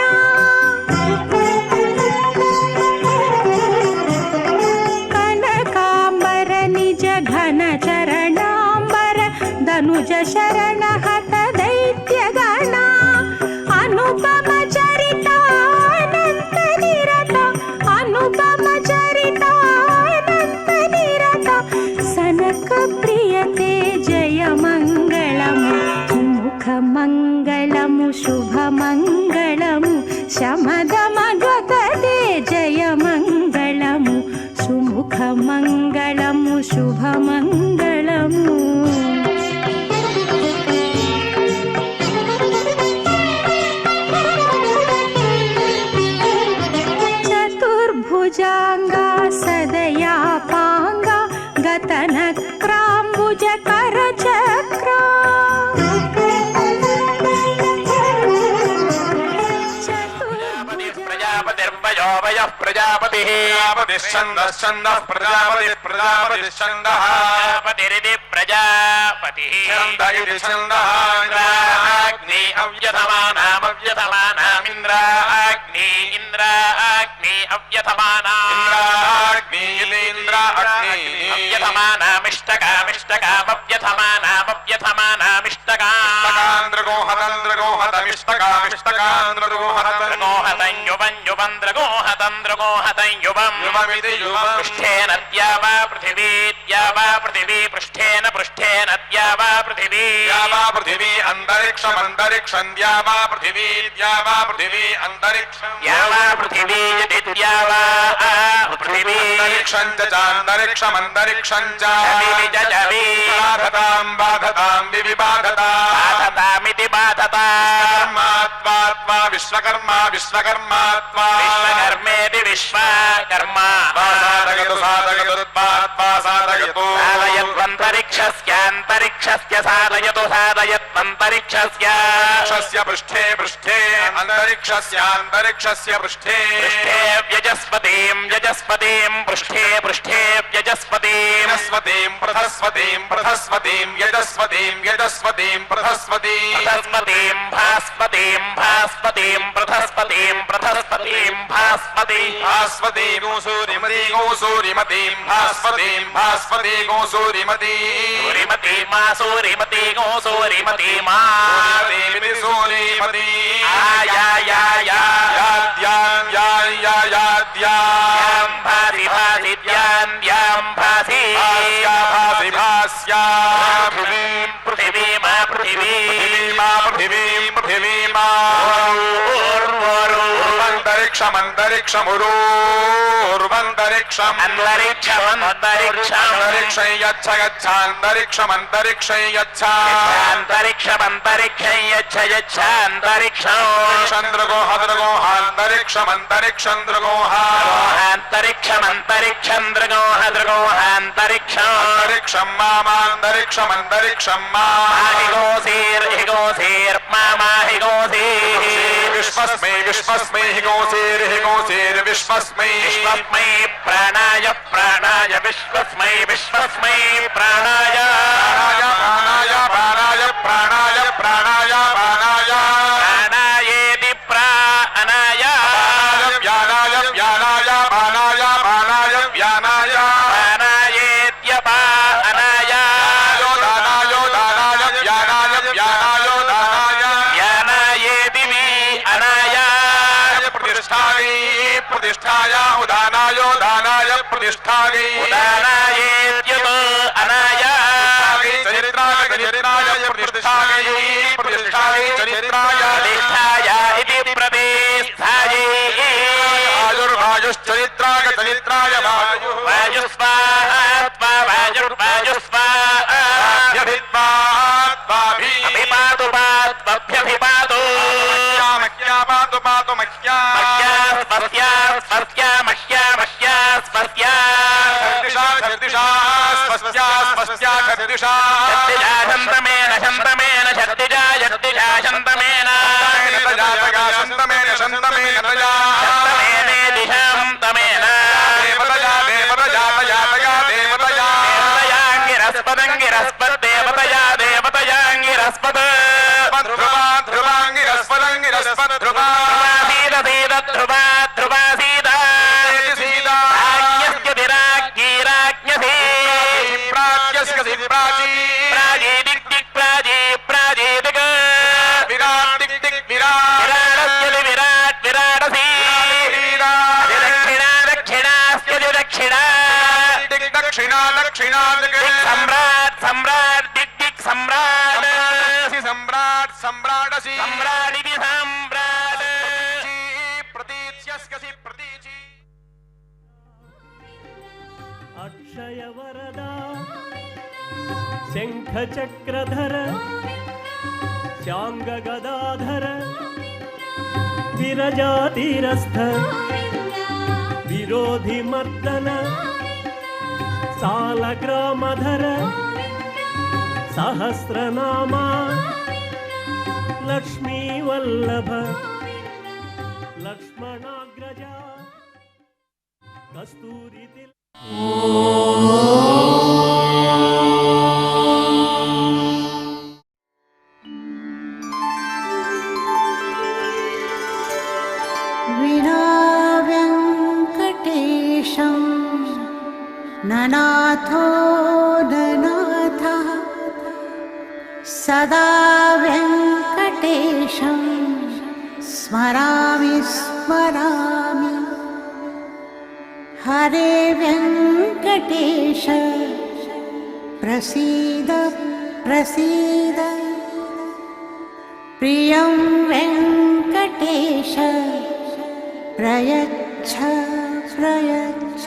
కనకాంబర నిజ ఘన చరణాంబర ధనుజ శరణ హత దైత్యగణ అనుపమ చరితానంత నిరత అనుపమ చరితానంత నిరత సనక ప్రియతే జయమంగళము సుముఖమంగళము శుభమంగళము శమదమగకటే జయమంగళము సుముఖమంగళము శుభమంగళము చతుర్భుజాంగా సదయా పాంగా గతనక్రాంబుజ కరచక్రా ప్రజాపతి ఛందః ప్రజాపతి ప్రజాపతి ఛందః ప్రజాపతిరిది ప్రజాపతి ఛంద ఇది ఛందః ఇంద్రాగ్ని అవ్యథమానామవ్యథమానామింద్రాగ్ని ఇంద్రాగ్ని అవ్యథమానా ఇంద్రాగ్ని ఇంద్రాగ్ని పృష్ఠేన ద్యావా పృథివీ ద్యావా పృథివీ పృష్ఠేన పృష్ఠేన ద్యావా పృథివీ ద్యావా పృథివీ అంతరిక్షం అంతరిక్షం ద్యావా పృథివీ ద్యావా పృథివీ అంతరిక్షం ద్యావా పృథివీ యది ద్యావా పృథివీ అంతరిక్షం చ అంతరిక్షం అంతరిక్షం చ బాధతాం బాధతాం వివిబాధతాం బాధతామితి బాధతా కర్మాత్వాత్మా విశ్వకర్మా విశ్వకర్మాత్మా విశ్వకర్మేతి విశ్వకర్మా సాధయతు సాధయతుత్పాత్మా సాధయతు సాధయత్వంతరిక్షస్యాంతరిక్షస్య సాధయతు సాధయత్వంతరిక్షస్య పృష్ఠే పృష్ఠే అంతరిక్షస్యాంతరిక్షస్య పృష్ఠే పృష్ఠే వ్యజస్పతిం వ్యజస్పతిం పృష్ఠే పృష్ఠే వ్యజస్పతిం యజస్పతిం ప్రథస్పతిం ప్రథస్పతిం యజస్పతిం యజస్పతిం ప్రథస్పతిం ప్రథస్పతిం భాస్పతిం భాస్పతిం ప్రథస్పతిం ప్రథస్పతిం భాస్పతి భాస్పతి గోసూరిమతి గోసూరిమతిం భాస్పతిం భాస్పతి గోసూరిమతి సూరిమతి మా సూరిమతి గోసూరిమతి మా సూరిమతి యాద్యాం యాద్యాం భాసి భాసి ద్యాం భాసి భాసి భాస్యా పృథివీ మా పృథివీ మా పృథివీ పృథివీ మా అంతరిక్షం అంతరిక్షమురు అంతరిక్షం అంతరిక్షం అంతరిక్షం अन्तरिक्षं यच्छ गच्छान्तरिक्षमन्तरिक्षं यच्छ अन्तरिक्षमन्तरिक्षं यच्छ यच्छान्तरिक्षं चन्द्रगोहान्तरिक्षमन्तरिक्षं दृगोहान्तरिक्षमन्तरिक्षं दृगोहान्तरिक्षं मामान्तरिक्षमन्तरिक्षं माहिगोसीर्हिगोसीर्मामाहिगोसीः विश्वस्मै विश्वस्मै हिगोसीर्हिगोसीर्विश्वस्मै विश्वस्मै प्राणाय प्राणाय विश्वस्मै विश्वस्मै प्राणाय प्राणाय प्राणाय प्राणाय प्राणाय प्राणायेति प्राणाय व्यानाय व्यानाय प्राणाय प्राणाय व्यानाय प्राणायेत्यपानाय दानाय दानाय व्यानाय व्यानाय दानाय व्यानायेति अनाय प्रतिष्ठायै प्रतिष्ठाय उदानाय दानाय प्रतिष्ठायै उदानायेत्यप अनाय चरित्राय चरित्राय प्रतिष्ठायै प्रतिष्ठायै चरित्राय प्रतिष्ठाय इति प्रतिष्ठायै आयुर्वायुश्चरित्राय चरित्राय वायुः वायुस्वात्मा वायुर्वायुस्वाभिपातु पात्वभ्यभिपातु मह्या पातु पातु मह्या स्पस्या स्पस्या मह्या मह्या स्पस्या छत्तिषा स्पस्या स्पस्या छत्तिषा शन्तमेन शन्तमेन छत्तिजा छत्तिजा शन्तमेन शन्तमेन शन्तमेन शन्तमेनेति शन्तमेन देवतया देवतया तया देवतया देवतयांगिरस्पदंगिरस्पद्देवतया देवतयांगिरस्पद ध्रुवा ध्रुवांगिरस्पदंगिरस्पद ध्रुवा सीद सीद ध्रुवा ध्रुवा सीदा सीदा आज्ञस्य विराज्ञीराज्ञसी प्राज्ञस्य प्राची प्राजी दिक् दिक् प्राजी प्राजी दिक् विराट दिक् दिक् विराट विराटस्य विराट विराटसी दक्षिणा दक्षिणास्य दक्षिणा दिक् दक्षिणा दक्षिणा दिक् सम्राट सम्राट दिक् दिक् सम्राट सम्राट सम्राटसी सम्राटिति सम्राट प्रतीच्यस्कसि प्रतीचि अक्षय वरदा शंखचक्रधर शांगगदाधर विरजातीरस्थ विरोधि मर्दन सालग्रामधर सहस्रनामा लक्ष्मी वल्लभ लक्ष्मणाग्रजा कस्तूरी विना वेङ्कटेशं ननाथो ननाथः सदा वेङ्कटेशं स्मरामि स्मरामि हरे वेङ्कटेश प्रसीद प्रसीद प्रियं वेङ्कटेश प्रयच्छ प्रयच्छ